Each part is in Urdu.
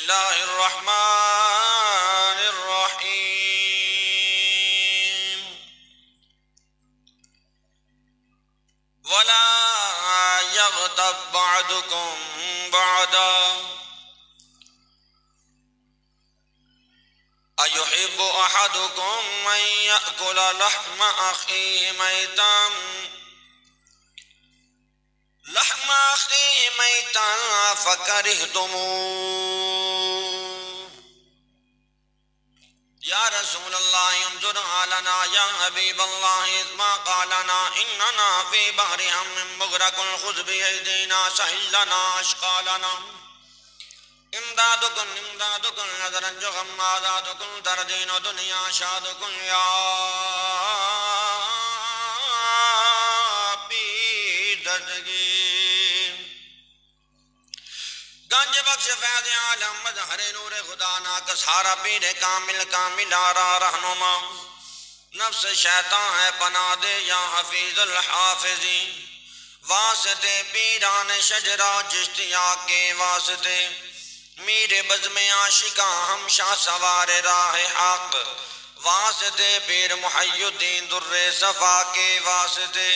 الله الرحمن الرحيم ولا يغتب بعضكم بعضا أيحب أحدكم أن يأكل لحم أخيه ميتا فكرهتموه يا رسول الله انظر لنا يا حبيب الله إذ ما قال لنا إننا في بحر هم مغرق خذ بأيدينا سهل لنا أشقالنا امدادكم نظرا جغم آزادكم تردين دنیا شادكم يا پیدتگی گنج بخش فیض عالم مظہر نور خدا ناک سارا پیر کامل آرا رہنما نفس شیطان ہے پناہ دے یا حفیظ الحافظی واسطے پیران شجرہ چشتیاں کے واسطے میرے بزم عاشقاں ہم شاہ سوار راہ حق واسطے پیر محی الدین در صفا کے واسطے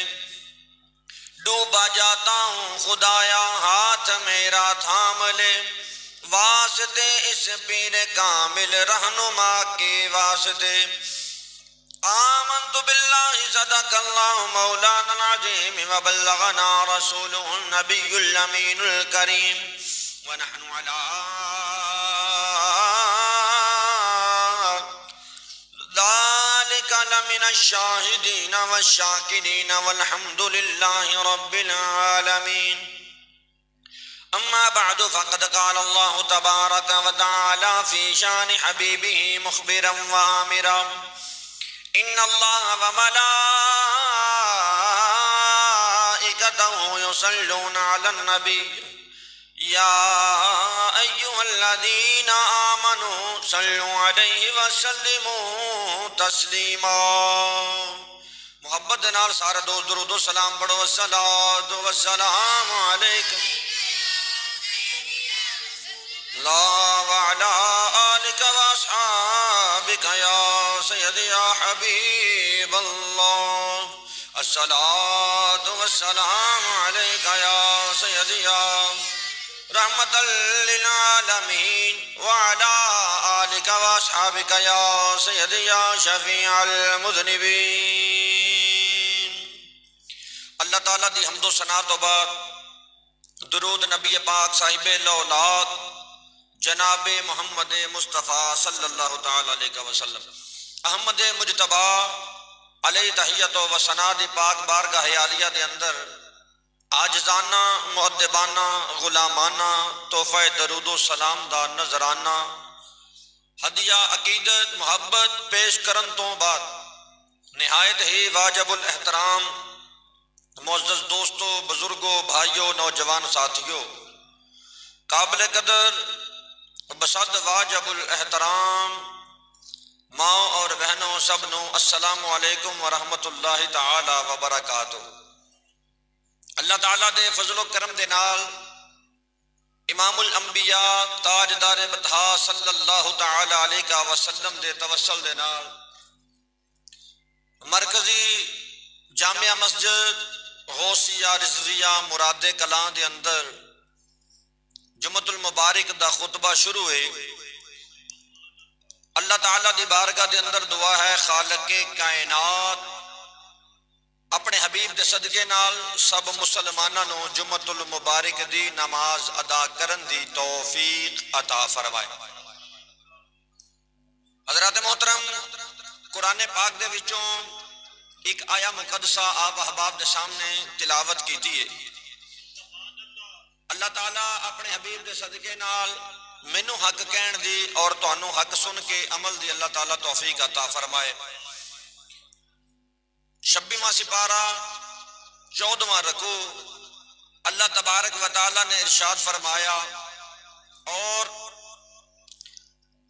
ڈوبا جاتا ہوں خدایا ہاتھ میرا تھام لے واسطے اس پیر کامل رہنما کے واسطے آمنت باللہ صدق اللہ مولانا العظیم وبلغنا رسوله النبی الامین الکریم ونحن على ذلك لمن الشاهدين والشاكرين والحمد لله رب العالمين أما بعد فقد قال الله تبارك وتعالى في شان حبيبه مخبرا وآمرا إن الله وملائكته يصلون على النبي يا أيها الذين آمنوا صلوا عليه وسلموا تسليما محبت نال سارا دوست درود و سلام پڑھو الصلاة والسلام علیکم لا وعلى آلك وأصحابك يا سيدي يا حبيب الله الصلاة والسلام عليك يا سيدي يا رحمة للعالمين وعلى آلك وأصحابك يا سيدي يا شفيع المذنبين اللہ تعالیٰ دی حمد و ثنا تو بعد درود نبی پاک صاحب الاولاد جناب محمد مصطفیٰ صلی اللہ تعالیٰ علیہ وسلم احمد مجتبی علیہ تحیت و ثنا دی پاک بارگاہ عالیہ دے اندر عاجزانہ مؤدبانہ غلامانہ تحفہ درود و سلام دا نظرانہ ہدیہ عقیدت محبت پیش کرن تو بعد نہایت ہی واجب الاحترام معزز دوستو بزرگوں بھائیوں نوجوان ساتھیوں قابل قدر بصد واجب الاحترام ماں اور بہنوں سبنوں السلام علیکم ورحمۃ اللہ تعالی وبرکاتہ اللہ تعالیٰ دے فضل و کرم دے نال امام الانبیاء تاجدار بطحا صلی اللہ تعالی علیہ وسلم دے توسل دے نال مرکزی جامعہ مسجد غوثیہ رضویہ مراد کلاں دے اندر جمعۃ المبارک دا خطبہ شروع ہے اللہ تعالیٰ دی بارگاہ دے اندر دعا ہے خالق کائنات اپنے حبیب دے صدقے نال سب مسلماناں نو جمعۃ المبارک دی نماز ادا کرن دی توفیق عطا فرمائے۔ حضرات محترم قرآن پاک دے وچوں ایک آیا مقدسہ آپ احباب دے سامنے تلاوت کیتی ہے۔ اللہ تعالیٰ اپنے حبیب دے صدقے نال مینوں حق کہن دی اور تانوں حق سن کے عمل دی اللہ تعالیٰ توفیق عطا فرمائے۔ 26واں سپارہ 14واں رکوع اللہ تبارک و تعالیٰ نے ارشاد فرمایا اور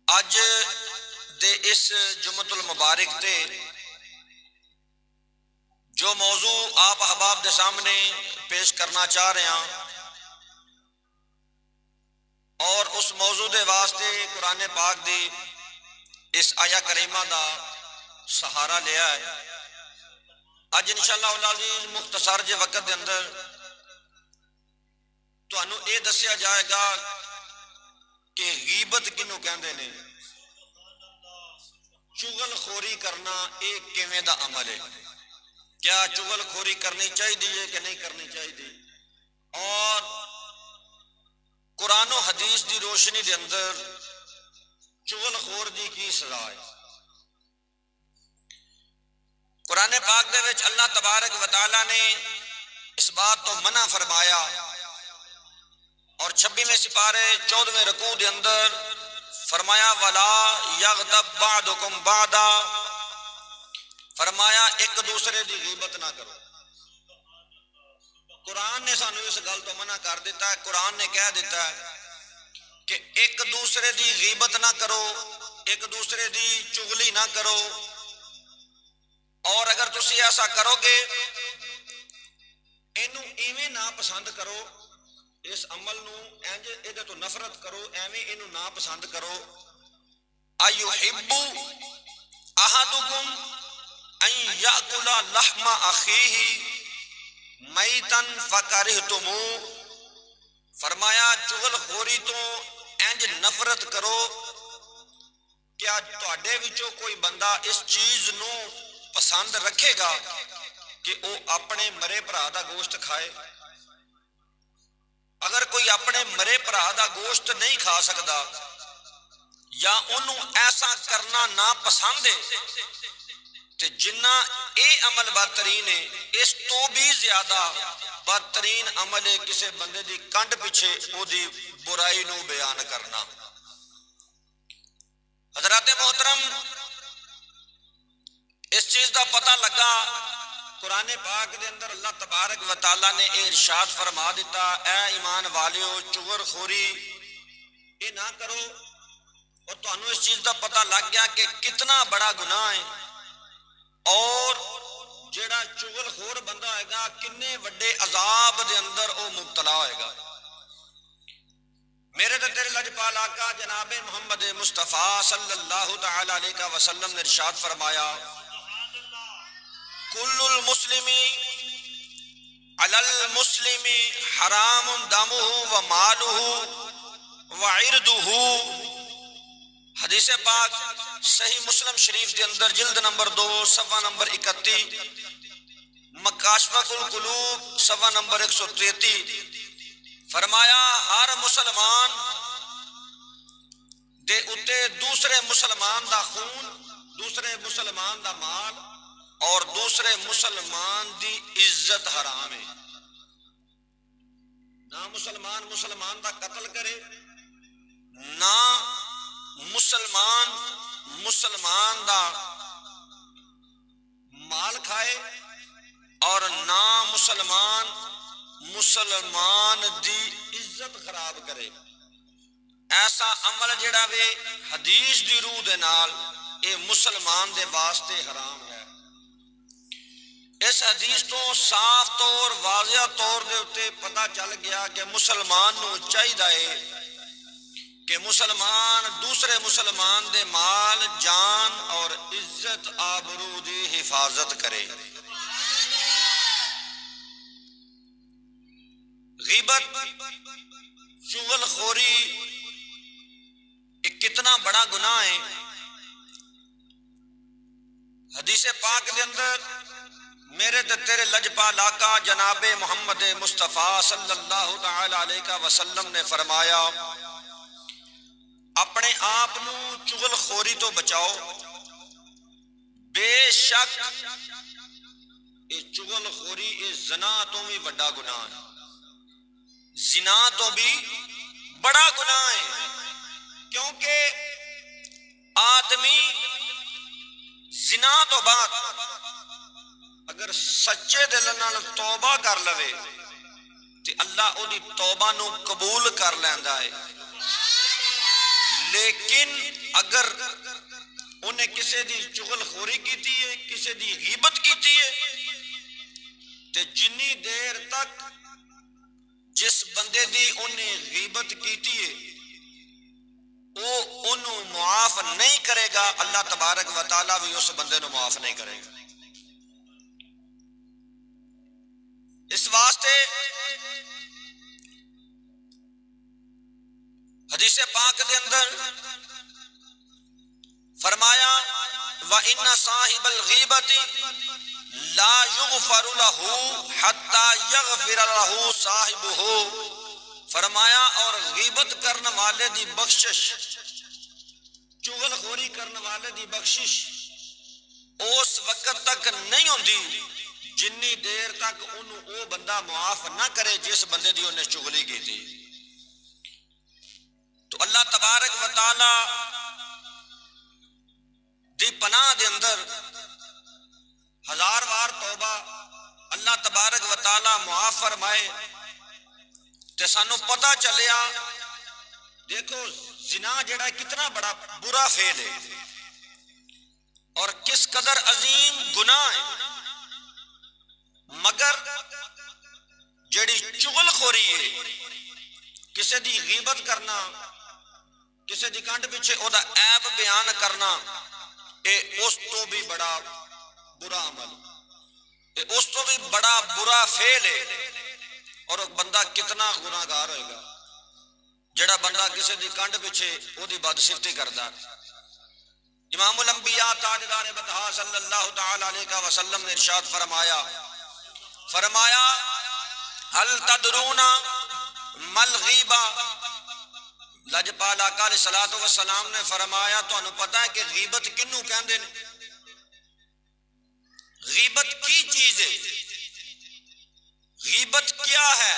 اج دے اس جمعۃ المبارک تے جو موضوع آپ احباب دے سامنے پیش کرنا چاہ رہے ہیں اور اس موضوع دے واسطے قرآن پاک دی اس آیا کریمہ دا سہارا لیا ہے۔ اج انشاءاللہ العزیز مختصر جے وقت دے اندر تانوں اے دسیا جائے گا کہ غیبت کنوں کہندے نے، چغل خوری کرنا ایک کیویں دا عمل ہے، کیا چغل خوری کرنی چاہیے کہ نہیں کرنی چاہیے، اور قرآن و حدیث دی روشنی دے اندر چغل خور دی کی سزا ہے۔ قرآن پاک دے وچ اللہ تبارک و تعالی نے اس بات تو منع فرمایا، اور 26ویں سپارے 14ویں رکوع دے اندر فرمایا وَلَا يَغْتَبْ بَعْضُكُمْ بَعْضًا، فرمایا ایک دوسرے دی غیبت نہ کرو۔ قرآن نے سانو اس گل تو منع کر دیتا ہے، قرآن نے کہہ دیتا ہے کہ ایک دوسرے دی غیبت نہ کرو، ایک دوسرے دی چغلی نہ کرو، اور اگر تسی ایسا کرو گے اینو ایویں نا پسند کرو، اس عمل نو انج ایدے تو نفرت کرو، ایویں اینو نا پسند کرو۔ ایحب احدکم ان یاکل لحم اخیہ میتن فکرہتموہ، فرمایا چغل خوری تو انج نفرت کرو، کیا تواڈے وچوں کوئی بندہ اس چیز نو پسند رکھے گا کہ وہ اپنے مرے بھرا دا گوشت کھائے؟ اگر کوئی اپنے مرے بھرا دا گوشت نہیں کھا سکدا یا انہوں ایسا کرنا ناپسند ہے تے جنہ اے عمل بدترین ہے، اس تو بھی زیادہ بدترین عمل ہے کسے بندے دی کنڈ پیچھے او دی برائی نو بیان کرنا۔ حضرات محترم، اس چیز دا پتہ لگا قرآن پاک دے اندر اللہ تبارک و تعالیٰ نے ارشاد فرما دیتا، اے ایمان والیو چغل خوری اے نہ کرو، اور تانوں اس چیز دا پتہ لگ گیا کہ کتنا بڑا گناہ ہے، اور جیڑا چغل خور بندہ ہوئے گا کنے وڈے عذاب دے اندر او مبتلا ہوئے گا۔ میرے تے تیرے لجپال آقا جناب محمد مصطفیٰ صلی اللہ تعالی علیہ وسلم نے ارشاد فرمایا، کل المسلم علی المسلم حرام دمہ و مالہ و عرضہ، حدیث پاک صحیح مسلم شریف کے اندر جلد نمبر 2 صفحہ نمبر 31، مکاشفۃ القلوب صفحہ نمبر 133، فرمایا ہر مسلمان دے اتے دوسرے مسلمان دا خون، دوسرے مسلمان دا مال اور دوسرے مسلمان دی عزت حرام ہے۔ نہ مسلمان مسلمان دا قتل کرے، نہ مسلمان مسلمان دا مال کھائے، اور نہ مسلمان مسلمان دی عزت خراب کرے۔ ایسا عمل جڑا وے حدیث دی روح دے نال اے مسلمان دے واسطے حرام ہے۔ اس حدیث تو صاف طور واضح طور دے اتے پتہ چل گیا کہ مسلمان نو چاہیے کہ مسلمان دوسرے مسلمان دے مال جان اور عزت آبرو دی حفاظت کرے۔ غیبت، چغل خوری ایک کتنا بڑا گناہ ہے۔ حدیث پاک دے اندر میرے تے تیرے لجپال آقا جناب محمد مصطفیٰ صلی اللہ تعالی علیہ وسلم نے فرمایا، اپنے آپ نو چغل خوری تو بچاؤ، بے شک اے چغل خوری اے زنا تو بھی بڑا گناہ ہے، زنا تو بھی بڑا گناہ ہے، کیونکہ آدمی زنا تو بعد اگر سچے دل نال توبہ کر لوے تے اللہ او دی توبہ نو قبول کر لیندا ہے، لیکن اگر انہیں کسے دی چغل خوری کیتی ہے، کسے دی غیبت کیتی ہے، تے جنی دیر تک جس بندے دی انہیں غیبت کیتی ہے نہیں کرے گا اللہ تبارک و تعالیٰ بھی اس بندے نو معاف نہیں کرے گا۔ اس واسطے حدیث پاک دے اندر فرمایا وَإِنَّ صَاحِبَ الْغِيبَةِ لَا يُغْفَرُ لَهُ حَتَّى يَغْفِرَ لَهُ صَاحِبُهُ، فرمایا اور غیبت کرنے والے دی بخشش، چغل خوری کرنے والے دی بخشش اس وقت تک نہیں ہوندی جنی دیر تک انہوں او بندہ معاف نہ کرے جس بندے دی انہیں چغلی کی تھی۔ تو اللہ تبارک و تعالی دی پناہ دے اندر ہزار وار توبہ اللہ تبارک و تعالی معاف فرمائے تے سانو پتہ چلیا دیکھو زنا جڑا کتنا بڑا برا فعل ہے اور کس قدر عظیم گناہ ہے، مگر جڑی چغل خوری ہے، کسے دی غیبت کرنا، کسے دی کانٹ پیچھے او دا عیب بیان کرنا، اے اس تو بھی بڑا برا عمل، اے اس تو بھی بڑا برا فعل ہے۔ اور بندہ کتنا گناہگار ہوئے گا جڑا بندہ کسے دی کانٹ پیچھے او دی بدصفتی کردا۔ امام الانبیاء تاجدار بطحا صلی اللہ تعالی علیہ وسلم نے ارشاد فرمایا هل تدرون ما الغیبہ، لجپال آقا علیہ السلام نے فرمایا تو انہوں پتہ ہے کہ غیبت کنوں کہندے نے؟ غیبت کی چیز ہے، غیبت کیا ہے؟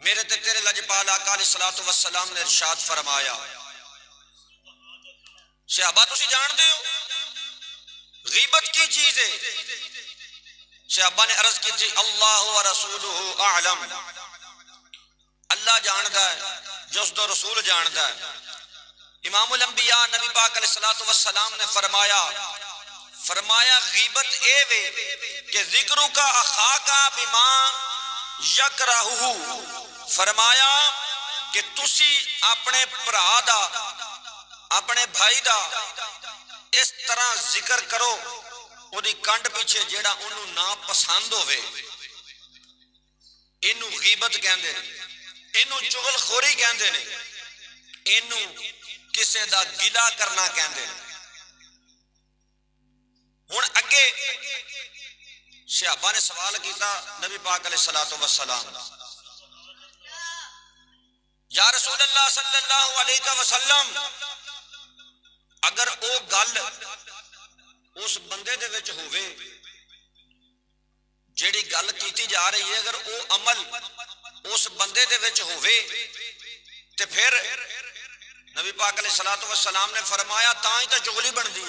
میرے تے تیرے لجپال آقا علیہ السلام نے ارشاد فرمایا، صحابہ تسی جان دے ہو غیبت کی چیز ہے؟ صحابہ نے عرض کی تھی اللہ و رسولہ اعلم، اللہ جاندہ ہے جس دو رسول جاندہ ہے۔ امام الانبیاء نبی پاک علیہ السلام نے فرمایا غیبت اے وے کہ ذکرو کا اخاکا بما یکرہو، فرمایا کہ تسی اپنے پرا دا، اپنے بھائی دا اس طرح ذکر کرو او دی کنڈ پیچھے جیڑا انہوں نا پسند ہوئے، انہوں غیبت کہندے نے، انہوں چغل خوری کہندے نے، انہوں کسے دا گلا کرنا کہندے نے۔ ہن اگے صحابہ نے سوال کیتا نبی پاک علیہ السلام، یا رسول اللہ صلی اللہ علیہ وسلم اگر او گل اس بندے دے وچ ہوئے جیڑی گل کیتی جا رہی ہے، اگر او عمل اس بندے دے وچ ہوئے تے پھر نبی پاک علیہ السلام نے فرمایا تاں ہی تا چغلی بن دی،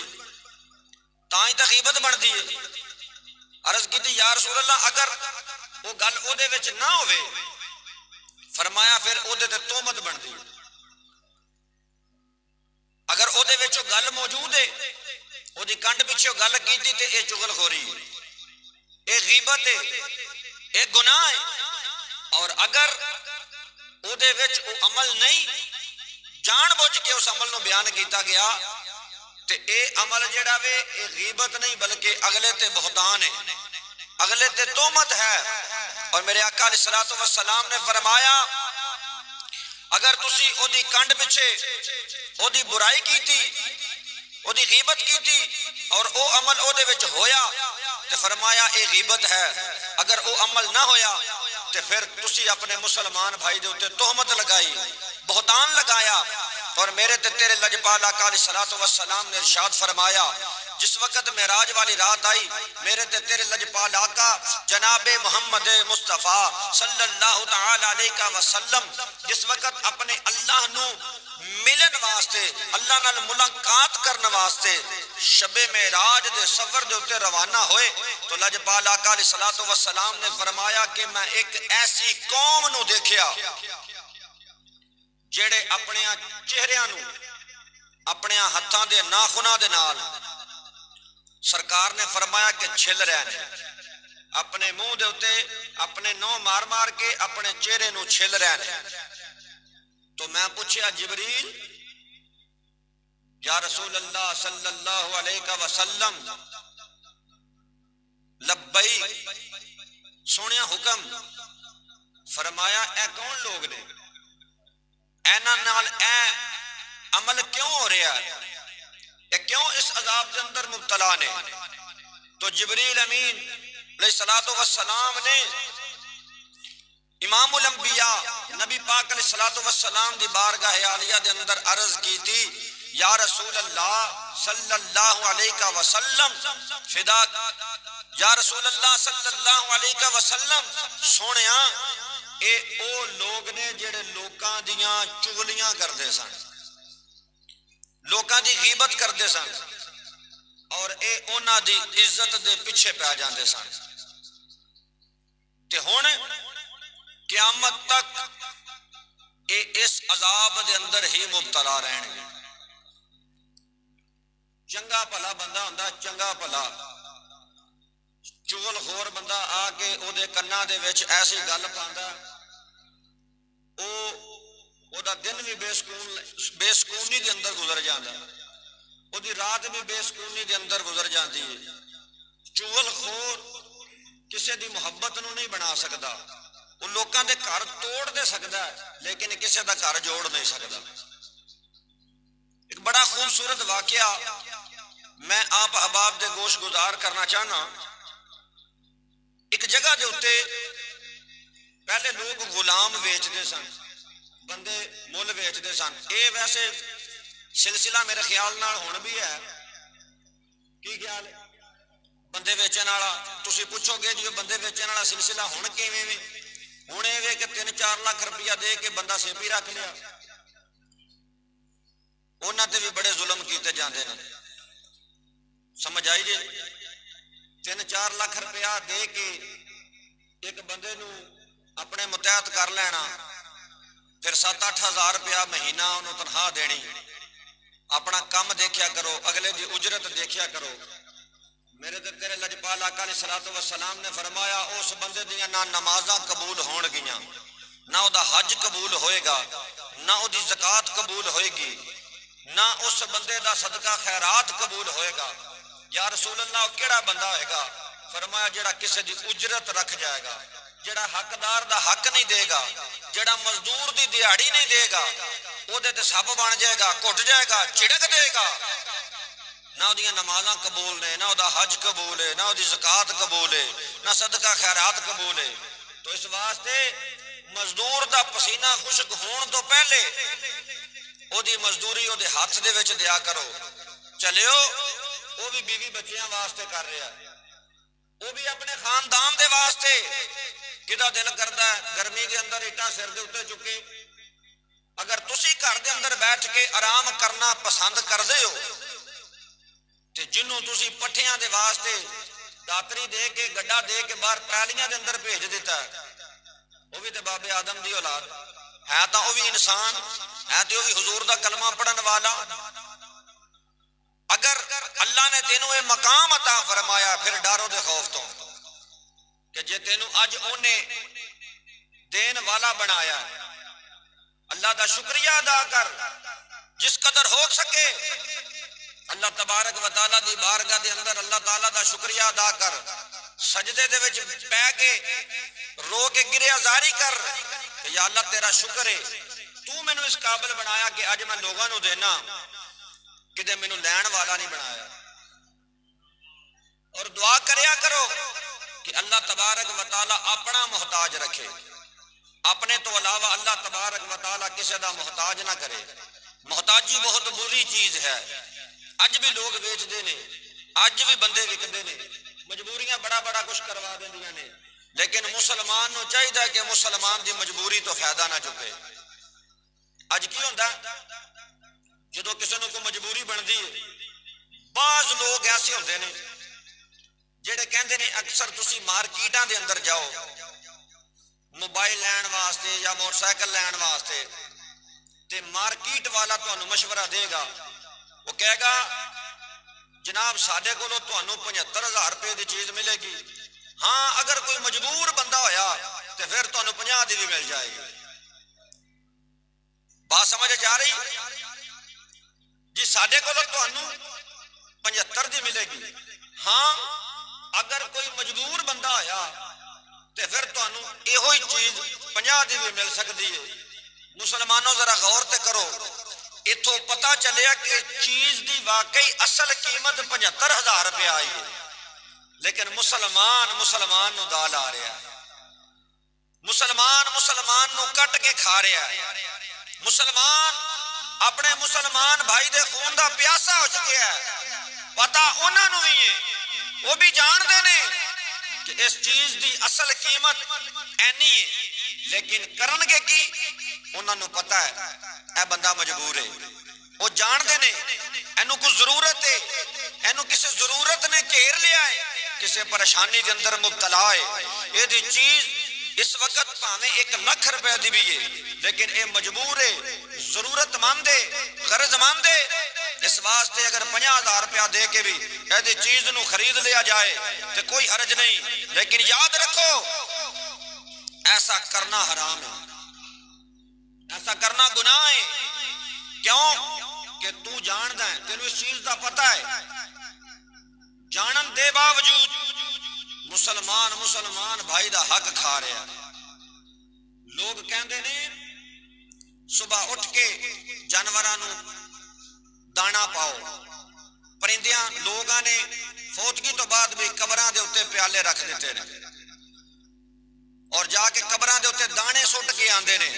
تاں ہی تا غیبت بن دی۔ عرض کی تھی یا رسول اللہ اگر وہ گل او دے وچ نہ ہوئے، فرمایا پھر او دے تے تہمت بن دی۔ اگر او دے وچ گل موجود ہے، او دی کنڈ پیچھے گل کیتی تے اے چغل خوری، اے غیبت ہے، اے گناہ ہے۔ اور اگر او دے وچ او عمل نہیں، جان بوجھ کے اس عمل نو بیان کیتا گیا تے اے عمل جڑا وے اے غیبت نہیں بلکہ اگلے تے بہتان ہے، اگلے تے تہمت ہے۔ اور میرے آقا علیہ السلام نے فرمایا اگر تسی او دی کنڈ پیچھے او دی برائی کیتی، او دی غیبت کیتی اور او عمل او دے وچ ہویا تے فرمایا اے غیبت ہے، اگر او عمل نہ ہویا تے پھر تسی اپنے مسلمان بھائی دے اتے تہمت لگائی، بہتان لگایا۔ اور میرے تے تیرے لجپال آقا علیہ السلام نے ارشاد فرمایا جس وقت معراج والی رات آئی، میرے تے تیرے لجپال آقا جناب محمد مصطفیٰ صلی اللہ تعالی علیہ وسلم جس وقت اپنے اللہ نو ملن واسطے، اللہ نال ملاقات کرنے واسطے شب معراج دے سفر دے اتے روانہ ہوئے تو لجپال آقا علیہ السلام نے فرمایا کہ میں ایک ایسی قوم نو دیکھیا جیڑے اپنے چہریاں نو اپنے ہتھاں دے ناخناں دے نال سرکار نے فرمایا کہ چھل رہے ہیں، اپنے منہ دے اتے اپنے نو مار مار کے اپنے چہرے نو چھل رہے ہیں۔ تو میں پوچھیا جبریل یا رسول اللہ صلی اللہ علیہ وسلم لبیک، سونیا حکم فرمایا اے کون لوگ نے، اینا نال اے عمل کیوں ہو رہا ہے، اے کیوں اس عذاب کے اندر مبتلا نے؟ تو جبریل امین علیہ السلام نے امام الانبیاء نبی پاک علیہ السلام دی بارگاہ عالیہ دے اندر عرض کی تھی، یا رسول اللہ صلی اللہ علیہ وسلم فدا، یا رسول اللہ صلی اللہ علیہ وسلم سونیا اے او لوگ نے جڑے لوکاں دیاں چغلیاں کردے سن، لوکاں دی غیبت کردے سن، اور اے اونا دی عزت دے پیچھے پہ جاندے سن، تے ہن قیامت تک اے اس عذاب دے اندر ہی مبتلا رہن گے۔ چنگا بھلا بندہ ہوندا، چنگا بھلا چغل خور بندہ آ کے او دے کنا دے وچ ایسی گل پاندا، او دا دن بھی بے سکونی دے اندر گزر جاندا، او دی رات بھی بے سکونی دے اندر گزر جاندی ہے۔ چغل خور کسے دی محبت نو نہیں بنا سکدا، وہ لوکاں دے گھر توڑ دے سکدا ہے لیکن کسے دا گھر جوڑ نہیں سکدا۔ ایک بڑا خوبصورت واقعہ میں آپ احباب دے گوش گزار کرنا چاہنا۔ ایک جگہ دے اتے پہلے لوگ غلام ویچ دے سن، بندے مول ویچ دے سن، اے ویسے سلسلہ میرے خیال نال ہون بھی ہے، کی خیال ہے بندے ویچن والا؟ تسی پوچھو گے جو بندے ویچن والا سلسلہ ہون کیویں وے؟ ہن اے کہ 3-4 لاکھ روپیہ دے کے بندہ سیپی رکھ لیا، انہاں تے بھی بڑے ظلم کیتے جاندے نے، سمجھ آئی جی؟ 3-4 لاکھ روپیہ دے کے ایک بندے نو اپنے متحد کر لینا، پھر 7-8 ہزار روپیہ مہینہ انہوں تنخواہ دینی، اپنا کام دیکھیا کرو، اگلے دی اجرت دیکھیا کرو۔ میرے تے تیرے لجپال آقا علیہ السلام نے فرمایا اس بندے دیاں نہ نمازاں قبول ہون گیاں، نہ او دا حج قبول ہوئے گا، نہ او دی زکاة قبول ہوئے گی، نہ اس بندے دا صدقہ خیرات قبول ہوئے گا۔ یا رسول اللہ کیڑا بندہ ہوئے گا؟ فرمایا جڑا کسے دی اجرت رکھ جائے گا، جڑا حقدار دا حق نہیں دے گا، جڑا مزدور دی دیہاڑی نہیں دے گا، او دے تے سب بن جائے گا، کٹ جائے گا، چڑک دے گا، نہ او دیاں نمازاں قبول نے، نہ او دا حج قبول ہے، نہ او دی زکاة قبول ہے، نہ صدقہ خیرات قبول ہے۔ تو اس واسطے مزدور دا پسینہ خشک ہون تو پہلے او دی مزدوری او دے ہاتھ دے وچ دیا کرو۔ چلیو وہ بھی بیوی بچیاں واسطے کر رہا ہے، وہ بھی اپنے خاندان دے واسطے، کدا دل کردا ہے گرمی دے اندر اٹا سر دے اتے چکے، اگر تسی گھر دے اندر بیٹھ کے آرام کرنا پسند کر دے ہو تے جنوں تسی پٹھیاں دے واسطے داتری دے کے گڈا دے کے باہر پیلیاں دے اندر بھیج دیتا ہے، وہ بھی تے بابے آدم دی اولاد ہے، تا وہ بھی انسان ہے، تے وہ بھی حضور دا کلمہ پڑھن والا۔ اگر اللہ نے تینوں اے مقام عطا فرمایا پھر ڈارو دے خوف تو کہ جے تینوں اج اونے دین والا بنایا ہے، اللہ دا شکریہ ادا کر جس قدر ہو سکے، اللہ تبارک و تعالیٰ دی بارگاہ دے اندر اللہ تعالیٰ دا شکریہ ادا کر، سجدے دے وچ پہ کے رو کے گرے ازاری کر کہ یا اللہ تیرا شکر ہے، تو میں نے اس قابل بنایا کہ اج میں لوگاں نو دینا، کدے میں نے لین والا نہیں بنایا۔ اور دعا کریا کرو کہ اللہ تبارک و تعالیٰ اپنا محتاج رکھے، اپنے تو علاوہ اللہ تبارک و تعالیٰ کسی دا محتاج نہ کرے۔ محتاجی بہت بری چیز ہے، اج بھی لوگ بیچ دے نے، اج بھی بندے وکدے نے، مجبوریاں بڑا بڑا کچھ کروا دیندیاں نے، لیکن مسلمان نو چاہیے کہ مسلمان دی مجبوری تو فائدہ نہ چکے۔ اج کی ہوندا جدو کسی نو کوئی مجبوری بندی ہے، بعض لوگ ایسے ہوندے نے جڑے کہندے نے اکثر تسی مارکیٹاں دے اندر جاؤ موبائل لین واسطے یا موٹر سائیکل لین واسطے، تے مارکیٹ والا تانوں مشورہ دے گا، وہ کہے گا جناب ساڈے کولوں تانوں 75,000 روپے دی چیز ملے گی، ہاں اگر کوئی مجبور بندہ ہویا تے پھر تانوں 50 دی بھی مل جائے گی۔ بات سمجھ جا رہی؟ جی ساڈے کو 75 دی ملے گی. ہاں اگر کوئی مجبور بندہ آیا تو پھر یہ چیز 50 دی بھی مل سکتی ہے. مسلمانوں ذرا غور تے کرو، اتوں پتا چلیا کہ چیز دی واقعی اصل قیمت 75,000 روپے آئی ہے، لیکن مسلمان نو دال آ رہا ہے، مسلمان نو کٹ کے کھا رہا ہے، اپنے مسلمان بھائی دے خون دا پیاسا ہو چکیا ہے. پتا انہاں نو بھی ہے، وہ بھی جان دے نے کہ اس چیز دی اصل قیمت اینی ہے، لیکن کرن گے کی انہاں نو پتا ہے اے بندہ مجبور ہے. وہ جان دے نے اینو کوئی ضرورت ہے، اینو کسی ضرورت نے گھیر لیا ہے، کسی پریشانی دے اندر مبتلا ہے. یہ دی چیز اس وقت پاویں 1 لاکھ روپے دی بھی ہے، لیکن اے مجبور ہے، ضرورت مند ہے، غرض مند ہے. اس واسطے اگر 50,000 روپیہ دے کے بھی ایسی چیز نو خرید لیا جائے تو کوئی حرج نہیں، لیکن یاد رکھو ایسا کرنا حرام ہے، ایسا کرنا گناہ ہے. کیوں کہ تو جاندا ہے، تینوں اس چیز دا پتہ ہے، جانن دے باوجود مسلمان بھائی دا حق کھا رہا ہے. لوگ کہندے نے صبح اٹھ کے جانوراں نو دانا پاؤ، پرندیاں لوگاں نے فوتگی تو بعد بھی قبراں دے اوتے پیالے رکھ دیتے نے اور جا کے قبراں دے اوتے دانے سٹ کے آندے نے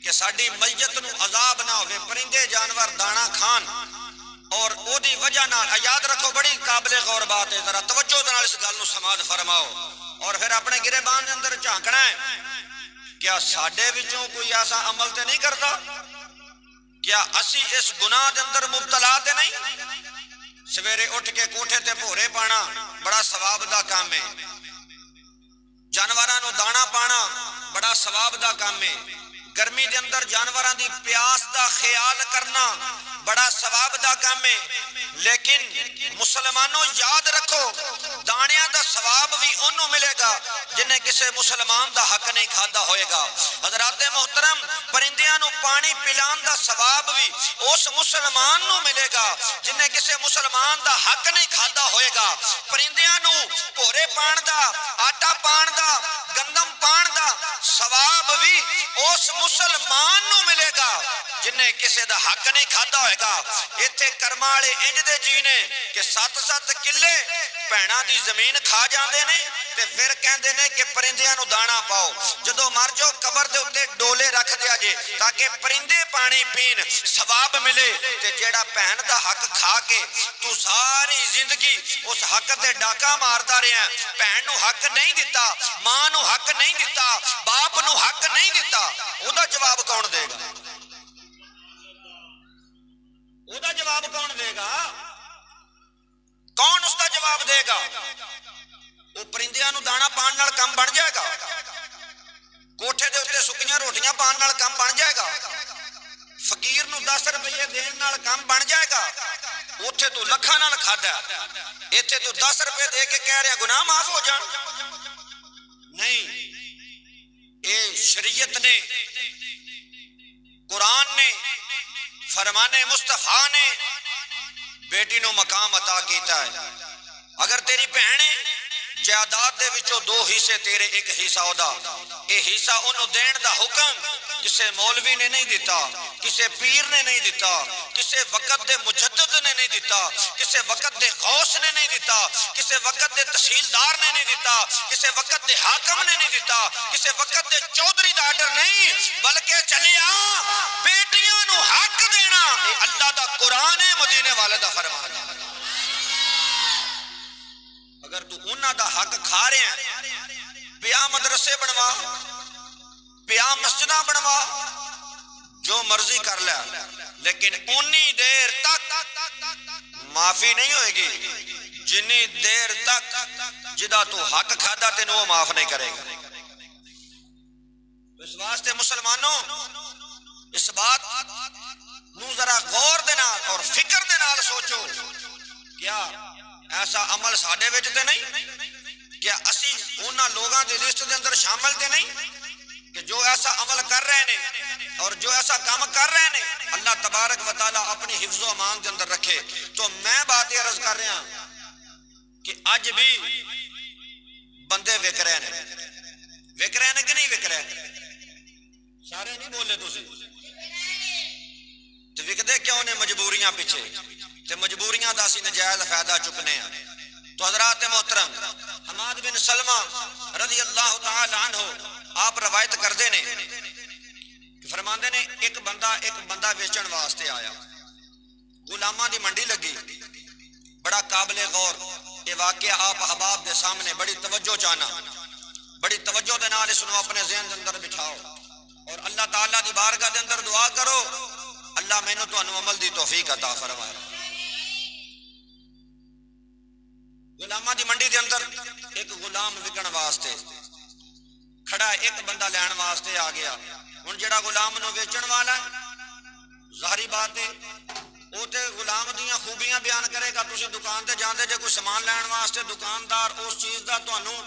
کہ ساڈی میت نو عذاب نہ ہوئے، پرندے جانور دانا کھان. اور او دی وجہ نال یاد رکھو، بڑی قابل غور بات ہے، ذرا توجہ دے نال اس گل نو سماعت فرماؤ اور پھر اپنے گریبان دے اندر جھانکنا ہے. کیا ساڈے وچوں کوئی ایسا عمل تے نہیں کرتا؟ کیا اسی اس گناہ دے اندر مبتلا تے نہیں؟ سویرے اٹھ کے کوٹھے تے بھورے پانا بڑا ثواب دا کام ہے، جانوراں نو دانا پانا بڑا ثواب دا کام ہے، گرمی دے اندر جانوراں دی پیاس دا خیال کرنا بڑا ثواب دا کام ہے. لیکن مسلمانوں یاد رکھو، دانیاں دا ثواب بھی انہوں ملے گا جنہیں کسی مسلمان دا حق نہیں کھادا ہوئے گا. حضرات محترم، پرندیاں نو پانی پلان دا ثواب بھی اس مسلمان نو ملے گا جنہیں کسی مسلمان دا حق نہیں کھادا ہوئے گا. پرندیاں نو پورے پان دا، آٹا پان دا، گندم پان دا ثواب بھی اس مسلمان نو ملے گا جنہیں کسی دا حق نہیں کھادا ہوئے گا. ایتھے کرما والے انج دے جی نے کہ 7 کلے بھیڑاں دی زمین کھا جاندے نے تے پھر کہندے نے کہ پرندیاں نو دانا پاؤ. جدو مر جاؤ قبر دے اوتے ڈولے رکھ دیا جے تاکہ پرندے پانی پین، ثواب ملے. تے جیڑا بہن دا حق کھا کے تو ساری زندگی اس حق تے ڈاکا ماردا رہیا ہے، بہن نو حق نہیں دتا، ماں نو حق نہیں دتا، باپ نو حق نہیں دتا، او دا جواب کون دے گا؟ او دا جواب کون دے گا؟ کون اس دا جواب دے گا؟ وہ پرندیاں نو دانا پان نال کم بن جائے گا، کوٹھے دے اوتے سکیاں روٹیاں پان نال کم بن جائے گا، فقیر نو 10 روپے دین نال کم بن جائے گا. اوتھے تو لکھاں نال کھادا، ایتھے تو 10 روپے دے کے کہہ رہا گناہ معاف ہو جان. نہیں، اے شریعت نے، قرآن نے، فرمان مصطفیٰ نے بیٹی نو مقام عطا کیتا ہے. اگر تیری بہن جائیداد دے وچوں 2 حصے تیرے، 1 حصہ اودا، اے حصہ انہوں دین دا حکم کسے مولوی نے نہیں دیتا، کسے پیر نے نہیں دیتا، کسے وقت دے مجدد نے نہیں دیتا، کسے وقت دے غوث نے نہیں دیتا، کسے وقت دے تحصیلدار نے نہیں دیتا، کسے وقت دے حاکم نے نہیں دیتا، کسے وقت دے چودھری دا آرڈر نہیں، بلکہ چلیا بیٹیاں نو حق دینا اے اللہ دا قرآن ہے، مدینے والے دا فرمان ہے. اگر تو انہاں دا حق کھا رہے ہیں، پیا مدرسے بنوا، پیا مسجدہ بنوا، جو مرضی کر لیا، لیکن انی دیر تک معافی نہیں ہوئے گی جنی دیر تک جدا تو حق کھادا تینوں وہ معاف نہیں کرے گا. اس واسطے مسلمانوں اس بات نو ذرا غور دے نال اور فکر دے نال سوچو، کیا ایسا عمل ساڈے وچ تے نہیں؟ کیا اسی انہاں لوگاں دی لسٹ دے اندر شامل تے نہیں کہ جو ایسا عمل کر رہے ہیں اور جو ایسا کام کر رہے ہیں اللہ تبارک و تعالیٰ اپنی حفظ و امان کے اندر رکھے. تو میں بات یہ عرض کر رہا کہ اج بھی بندے وک رہے ہیں کہ نہیں وک رہے؟ سارے نہیں بولے تسی تو وکدے کیوں نے؟ مجبوریاں پیچھے تے مجبوریاں دا اسی نجائز فائدہ چکنے ہیں. تو حضرات محترم حماد بن سلمہ رضی اللہ تعالی عنہ آپ روایت کردے نے کہ فرماندے نے ایک بندہ ویچن واسطے آیا. غلاماں دی منڈی لگی، بڑا قابل غور یہ واقعہ آپ احباب دے سامنے بڑی توجہ چاہنا، بڑی توجہ دے نال اس نو اپنے ذہن دے اندر بٹھاؤ اور اللہ تعالیٰ دی بارگاہ دے اندر دعا کرو اللہ مینوں تانوں عمل دی توفیق عطا فرمائے. غلاماں دی منڈی دے اندر ایک غلام وکن واسطے کھڑا ہے، ایک بندہ لین واسطے آ گیا. ہن جڑا غلام نو ویچن والا ہے ظاہری بات ہے وہ تے غلام دیاں خوبیاں بیان کرے گا. تسی دکان تے جاندے جے کوئی سامان لین واسطے دکاندار اس چیز دا تانوں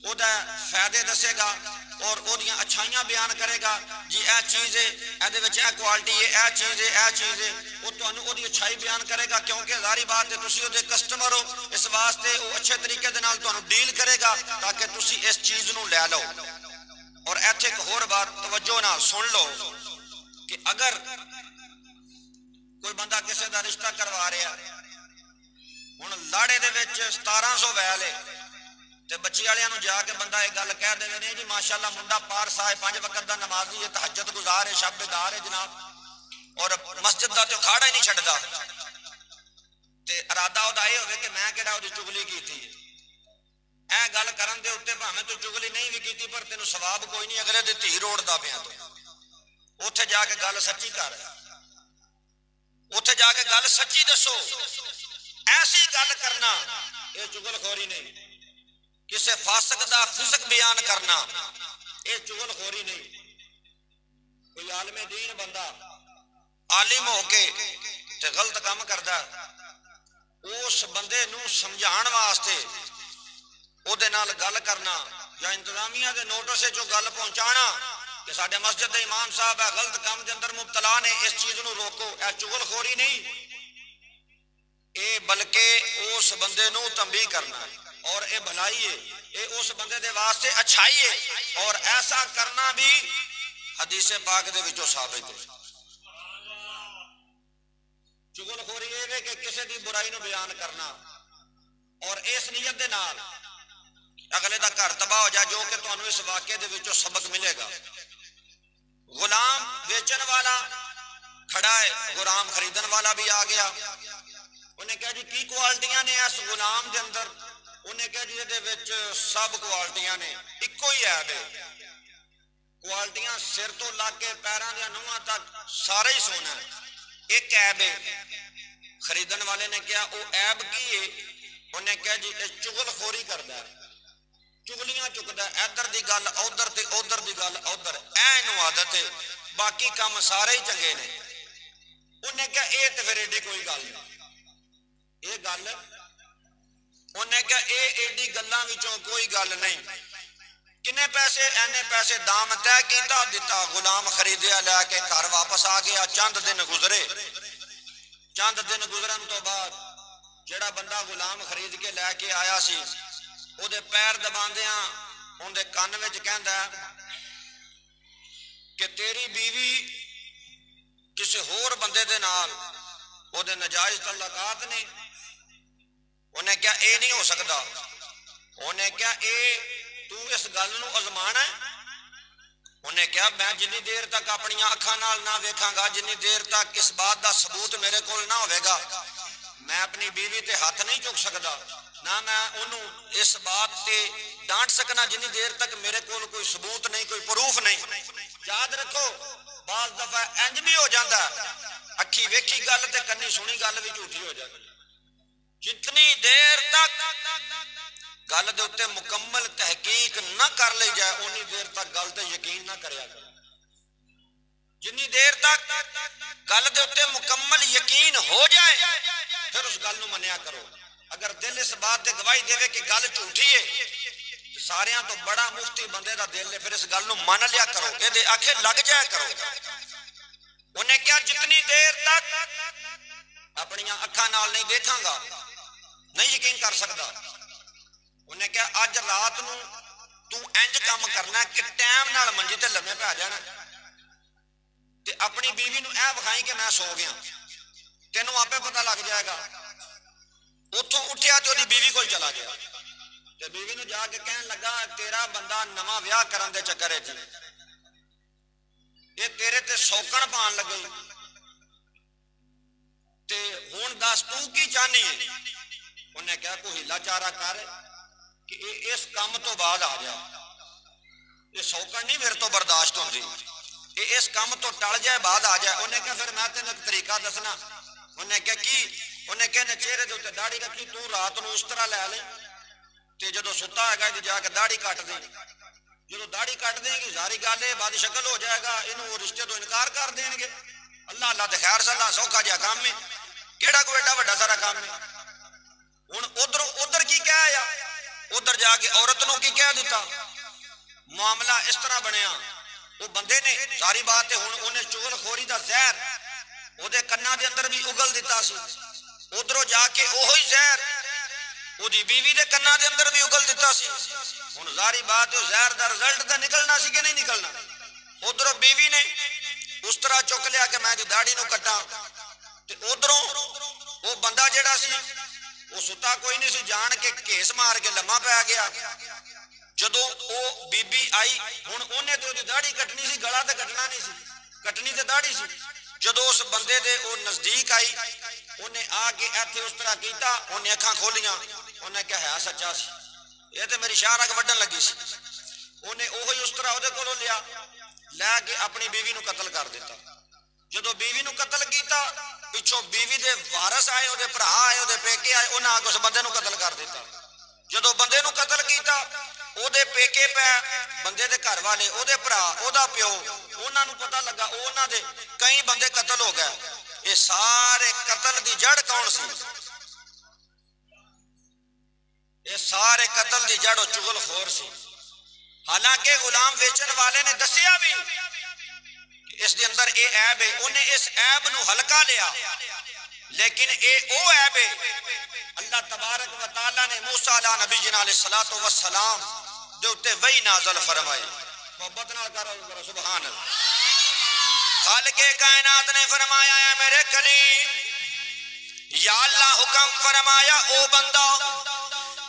او دا فائدے دسے گا اور او دیاں اچھائیاں بیان کرے گا، جی اے چیز ہے اے دے وچ اے کوالٹی ہے اے چیز ہے اے چیز ہے، او تانوں او دی اچھائی بیان کرے گا کیونکہ ظاہری بات ہے تسی او دے کسٹمر ہو، اس واسطے او اچھے طریقے دے نال تانوں ڈیل کرے گا تاکہ تسی اس چیز نو لے لو. اور ایتھے ایک ہور بات توجہ نال سن لو کہ اگر کوئی بندہ کسے دا رشتہ کروا رہا ہے، ہن لاڑے دے وچ 1700 ویل ہے تے بچی والیاں نو جا کے بندہ یہ گل کہہ دے نے جی ماشاءاللہ منڈا پارسا ہے، 5 وقت دا نمازی ہے، تہجد گزار ہے، شب بیدار ہے جناب، اور مسجد دا تے کھاڑا ہی نہیں چھڈدا تے ارادہ اودہ یہ ہوے کہ میں کیڑا اودی چغلی کیتی ہے. اے گل کرن دے اوتے بھاویں تو چغلی نہیں بھی کیتی پر تینوں ثواب کوئی نہیں، اگلے دی دھی روڑدا پیا تو اوتھے جا کے گل سچی کر، اوتھے جا کے گل سچی دسو. ایسی گل کرنا یہ چغل خوری نہیں، کسے فاسق دا فسق بیان کرنا یہ چغل خوری نہیں. کوئی عالم دین بندہ عالم ہو کے تے غلط کام کردا اس بندے نو سمجھان واسطے او دے نال گل کرنا یا انتظامیہ دے نوٹس سے جو گل پہنچانا کہ ساڈے مسجد دے امام صاحب ہے غلط کام دے اندر مبتلا نے، اس چیز نو روکو. اے چغل خوری نہیں، اے بلکہ اس بندے نو تنبیہ کرنا ہے اور اے بھلائی ہے، اے اس بندے دے واسطے اچھائی ہے. اور ایسا کرنا بھی حدیث پاک دے وچوں ثابت ہے. چغل خوری یہ ہے کہ کسی دی برائی نو بیان کرنا اور اس نیت دے نال اگلے دا گھر تباہ ہو جائے، جو کہ تانوں اس واقعے دے وچوں سبق ملے گا. غلام بیچن والا کھڑا ہے، غلام خریدن والا بھی آ گیا. انہیں کہا جی کی کوالٹیاں نے اس غلام دے اندر؟ انہیں کہا جی دے وچ سب کوالٹیاں نے، اکو ہی عیب ہے. کوالٹیاں سر تو لگ کے پیراں دے نواں تک سارے ہی سونا ہے، ایک عیب ہے. خریدن والے نے کہا او عیب کی ہے؟ انہیں کہا جی اے چغل خوری کردا ہے، چغلیاں چکدا ہے، ادھر دی گل ادھر تے ادھر دی گل ادھر، اینو عادت ہے، باقی کام سارے ہی چنگے نے. انہیں کہا اے تے پھر ایڈی کوئی گل نہیں، اے گل انہیں کہا اے ایڈی گلاں وچوں کوئی گل نہیں. کنے پیسے؟ اینے پیسے دام طے کیتا دیتا، غلام خریدیا لے کے گھر واپس آ گیا. چند دن گزرے، چند دن گزرن تو بعد جڑا بندہ غلام خرید کے لے کے آیا سی او دے پیر دباندیاں اون دے کان وچ کہندا کہ تیری بیوی کسی ہور بندے دے نال او دے نجائز تعلقات نے. انہیں کیا اے نہیں ہو سکتا؟ انہیں کیا اے تو اس گل نو ازمانا ہے؟ انہیں کیا میں جنی دیر تک اپنی اکھاں نال نہ ویکھاں گا، جنی دیر تک اس بات دا ثبوت میرے کول نہ ہوئے گا، میں اپنی بیوی تے ہاتھ نہیں چک سکتا، نہ میں انہوں اس بات تے ڈانٹ سکنا جنی دیر تک میرے کول کوئی ثبوت نہیں، کوئی پروف نہیں. یاد رکھو بعض دفعہ انج بھی ہو جاتا ہے، اکھی ویکھی گل تے کنی سنی گل بھی جھوٹی ہو جاتی. جتنی دیر تک گل دے اوتے مکمل تحقیق نہ کر لی جائے انی دیر تک گل تے یقین نہ کریا کرو. جنی دیر تک گل دے اوتے مکمل یقین ہو جائے پھر اس گل نو منیا کرو. اگر دل اس بات دے گواہی دے کہ گل جھوٹی ہے ساریاں تو بڑا مفتی بندے دا دل ہے، پھر اس گل نو مان لیا کرو، اے دے آنکھیں لگ جایا کرو۔ انہیں کیا جتنی دیر تک اپنی اکھاں نال نہیں دیکھاں گا نہیں یقین کر سکتا۔ انہیں کیا اج رات نو تو انج کام کرنا کہ ٹائم نال منجی تے لمے پہ آ جانا تے اپنی بیوی نو اے بکھائی کہ میں سو گیا، تینوں آپ پتہ لگ جائے گا۔ اتھوں اٹھیا تو دی بیوی کو چلا گیا تے بیوی نو جا کے کہن لگا تیرا بندہ نواں ویاہ کرن دے چکر ہے جی، یہ تیرے تے سوکن پان لگے تے ہون دس تو کی چاہنی ہے؟ انہیں کہا کوئی ہلا چارہ کر کہ اس کام تو بعد آ جائے، یہ سوکن نہیں میرے تو برداشت ہوندی، یہ اس کام تو ٹل جائے بعد آ جائے۔ انہیں کہا پھر میں تینوں ایک طریقہ دسنا۔ انہیں کہا کی؟ انہیں کہنے چہرے دے اوتے داڑھی رکھی، تو رات نو اس طرح لے لے تے جدو ستا ہے گا جا کے داڑھی کٹ دیں، جدو داڑھی کٹ دیں گی ظاہری گل ہے بعد شکل ہو جائے گا، انہوں رشتے تو انکار کر دیں گے۔ اللہ اللہ تے خیر صلاح سوکھا جہا کام ہے، کیڑا کوئی ایڈا بڑا سارا کام ہے۔ ہن ادھر کی کہہ آیا، ادھر جا کے عورت نو کی کہہ دیتا۔ معاملہ اس طرح بنیا، وہ بندے نے ساری بات ہے، ہن انہیں چغل خوری دا زہر او دے کناں دے اندر بھی اگل دیتا سی، ادھروں جا کے اوہی زہر او دی بیوی دے کناں دے اندر بھی اگل دیتا سی۔ ہن ظاہری بات ہے زہر دا رزلٹ تے نکلنا سی کہ نہیں نکلنا۔ ادھروں بیوی نے اس طرح چک لیا کہ میں دی داڑھی نو کٹا تے ادھروں وہ بندہ جڑا سی وہ ستا کوئی نہیں سی، جان کے کیس مار کے لمحہ پہ گیا۔ جدو وہ بی بی آئی ہن انہیں تو داڑھی کٹنی سی، گلا تے کٹنا نہیں سی، کٹنی تے داڑھی سی۔ جدو اس بندے دے وہ نزدیک آئی انہیں آ کے ایتھے اس طرح کیتا، انہیں اکھاں کھولیاں، انہیں کہا ہے سچا سی، یہ تے میری شاہ رگ وڈن لگی سی۔ انہیں اوہی اس طرح دے کولوں لیا، لے کے اپنی بیوی نو قتل کر دیتا۔ جدو بیوی نو قتل کیتا پچھوں بیوی دے وارث آئے، وہ دے بھرا آئے، وہ دے پیکے آئے، انہیں آ کے اس بندے نو قتل کر دیتا۔ جدو بندے نو قتل کیتا او دے پیکے پہ بندے دے گھر والے، او دے بھرا، او دا پیو، انہاں نو پتہ لگا انہاں دے کئی بندے قتل ہو گئے۔ یہ سارے قتل دی جڑ کون سی؟ یہ سارے قتل دی جڑ چغل خور سی۔ حالانکہ غلام ویچن والے نے دسیا بھی اس دے اندر اے عیب ہے، انہیں اس عیب نو ہلکا لیا، لیکن اے او عیب ہے اللہ تبارک و تعالیٰ نے موسیٰ علیہ نبی جنہ علیہ السلام دے اتے وہی نازل فرمائی۔ محبت نہ کرو سبحان اللہ۔ خالق کائنات نے فرمایا ہے میرے کلیم، یا اللہ حکم فرمایا او بندہ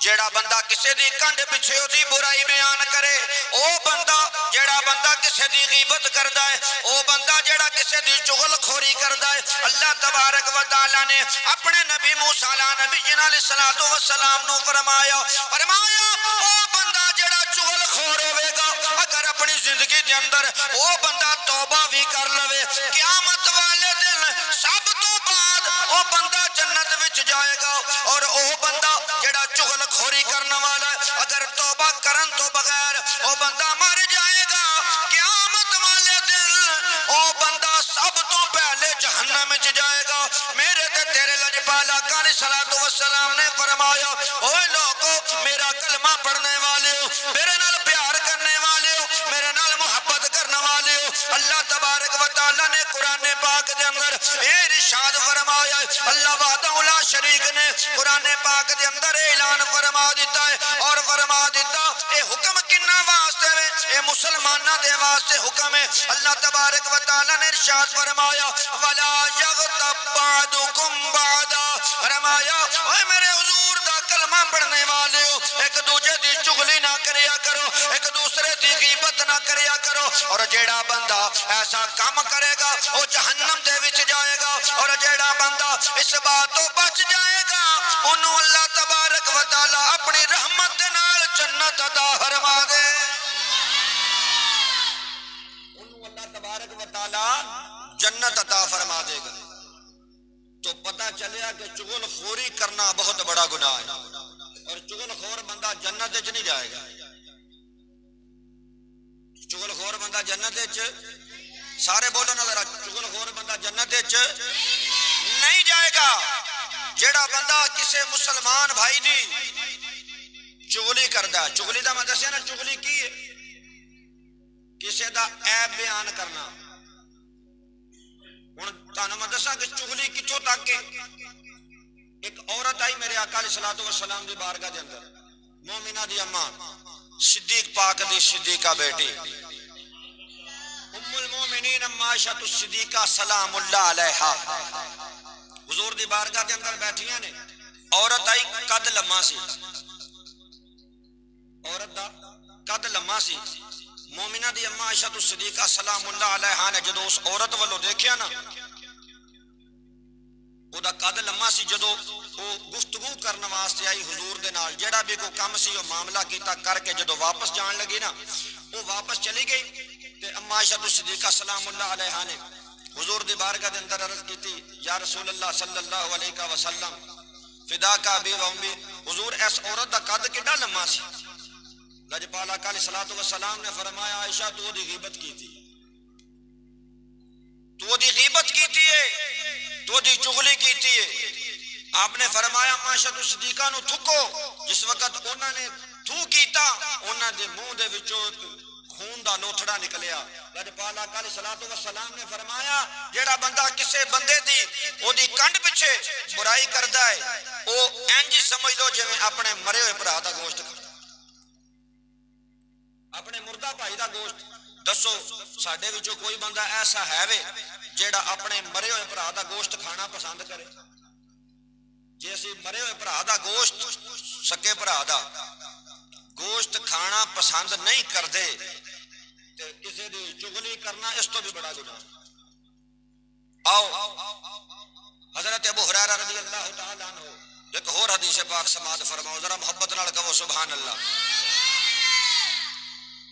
جیڑا بندہ کسے دی کنڈ پچھے دی برائی بیان کرے، او بندہ جیڑا بندہ کسے دی غیبت کردا ہے، او بندہ جیڑا کسے دی چغل خوری کردا ہے، اللہ تبارک و تعالیٰ نے اپنے نبی موسیٰ علیہ نبی جنہ علیہ السلام نو فرمایا او بندہ جیڑا چغل خور ہوئے گا اگر اپنی زندگی دے اندر او بندہ توبہ بھی کر لوے، قیامت والے دن سب تو بعد او بندہ جنت وچ جائے گا، اور او بندہ جیڑا چغل خوری کرنا والا ہے اگر توبہ کرن تو بغیر او بندہ مر جائے گا، قیامت والے دن او بندہ سب تو پہلے جہنم وچ جائے گا۔ میرے تے تیرے لجپالا کا علیہ السلام نے فرمایا اوے لوگو میرا کلمہ پڑھنے والے ہو، میرے نال پیار کرنے والے ہو، میرے نال محبت کرنے والے ہو، اللہ تبارک و تعالیٰ نے قرآن پاک دے اندر اے ارشاد فرمایا، اللہ وحدہ لا شریک نے قرآن پاک دے اندر اعلان فرما دیتا ہے اور فرما دیتا اے حکم کنہ واسطے میں، اے مسلمانہ دے واسطے حکم ہے۔ اللہ تبارک و تعالیٰ نے ارشاد فرمایا وَلَا يَغْتَبْ بَعْضُكُمْ بَعْضًا، فرمایا اے میرے حضور دا کلمہ پڑھنے والے ہو ایک دوجے دی چغلی نہ کریا کرو، ایک دوسرے دی غیبت نہ کریا کرو، اور جیڑا بندہ ایسا کام کرے گا وہ جہنم دے وچ جائے گا، اور جیڑا بندہ اس بات تو بچ جائے گا انہوں اللہ تبارک و تعالیٰ اپنی رحمت دے نال جنت عطا فرما دے، انہوں اللہ تبارک و تعالیٰ جنت عطا فرما دے گا۔ تو پتہ چلیا کہ چغل خوری کرنا بہت بڑا گناہ ہے، اور چغل خور بندہ جنت وچ نہیں جائے گا۔ چغل خور بندہ جنت وچ، سارے بولو نا ذرا، چغل خور بندہ جنت وچ نہیں جائے گا۔ جیڑا بندہ کسے مسلمان بھائی دی چغلی کردا ہے. چغلی دا میں دسیا نا چغلی کی ہے؟ کسے دا عیب بیان کرنا. ہن تانوں میں دساں کہ چغلی کتھوں تک ہے. ایک عورت آئی میرے آقا علیہ الصلوۃ والسلام دی بارگاہ دے اندر، مومنہ دی اماں صدیق پاک دی صدیقہ بیٹی ام المومنین اما عائشہ الصدیقہ سلام اللہ علیہا حضور دی بارگاہ دے اندر بیٹھیاں نے. عورت آئی قد لمحہ سی، عورت دا قد لمحہ سی. مومنہ دی اما عائشہ الصدیقہ سلام اللہ علیہا نے جدو اس عورت والو دیکھیا نا، او دا قد لمحہ سی. جدو او گفتگو کرنے واسطے آئی حضور دے نال، جیڑا بھی کوئی کم سی او معاملہ کیتا کر کے جدو واپس جان لگی نا، او واپس چلی گئی. تے اما عائشہ الصدیقہ سلام اللہ علیہا نے حضور دی بارگاہ دے اندر عرض کیتی، یا رسول اللہ صلی اللہ علیہ وسلم فداک ابی و امی. حضور اس عورت دا قد کڈا لمحہ سی. لجپال آقا علیہ الصلوۃ والسلام نے فرمایا عائشہ تو دی غیبت کیتی، تو دی غیبت کیتی ہے، تو دی چغلی کیتی ہے. آپ نے فرمایا عائشہ الصدیقہ نو تھکو. جس وقت انہاں نے تھو کیتا، انہاں دے منہ دے وچوں خون دا لوتھڑا نکلیا. لجپال آقا علیہ الصلوۃ والسلام نے فرمایا جیڑا بندہ کسے بندے دی او دی کنڈ پیچھے برائی کردا ہے، او انج سمجھ لو جویں اپنے مرے ہوئے بھرا دا گوشت کھانا، اپنے مردہ بھائی دا گوشت. دسو ساڈے وچوں کوئی بندہ ایسا ہے وے جیڑا اپنے مرے ہوئے بھرا دا گوشت کھانا پسند کرے؟ جے اسی مرے ہوئے بھرا دا گوشت، سکے بھرا دا گوشت کھانا پسند نہیں کردے تے کسی دی چغلی کرنا اس تو بھی بڑا گناہ. آؤ حضرت ابو ہریرہ رضی اللہ تعالی عنہ ایک اور حدیث پاک سماعت فرماؤ، ذرا محبت نال کہو سبحان اللہ.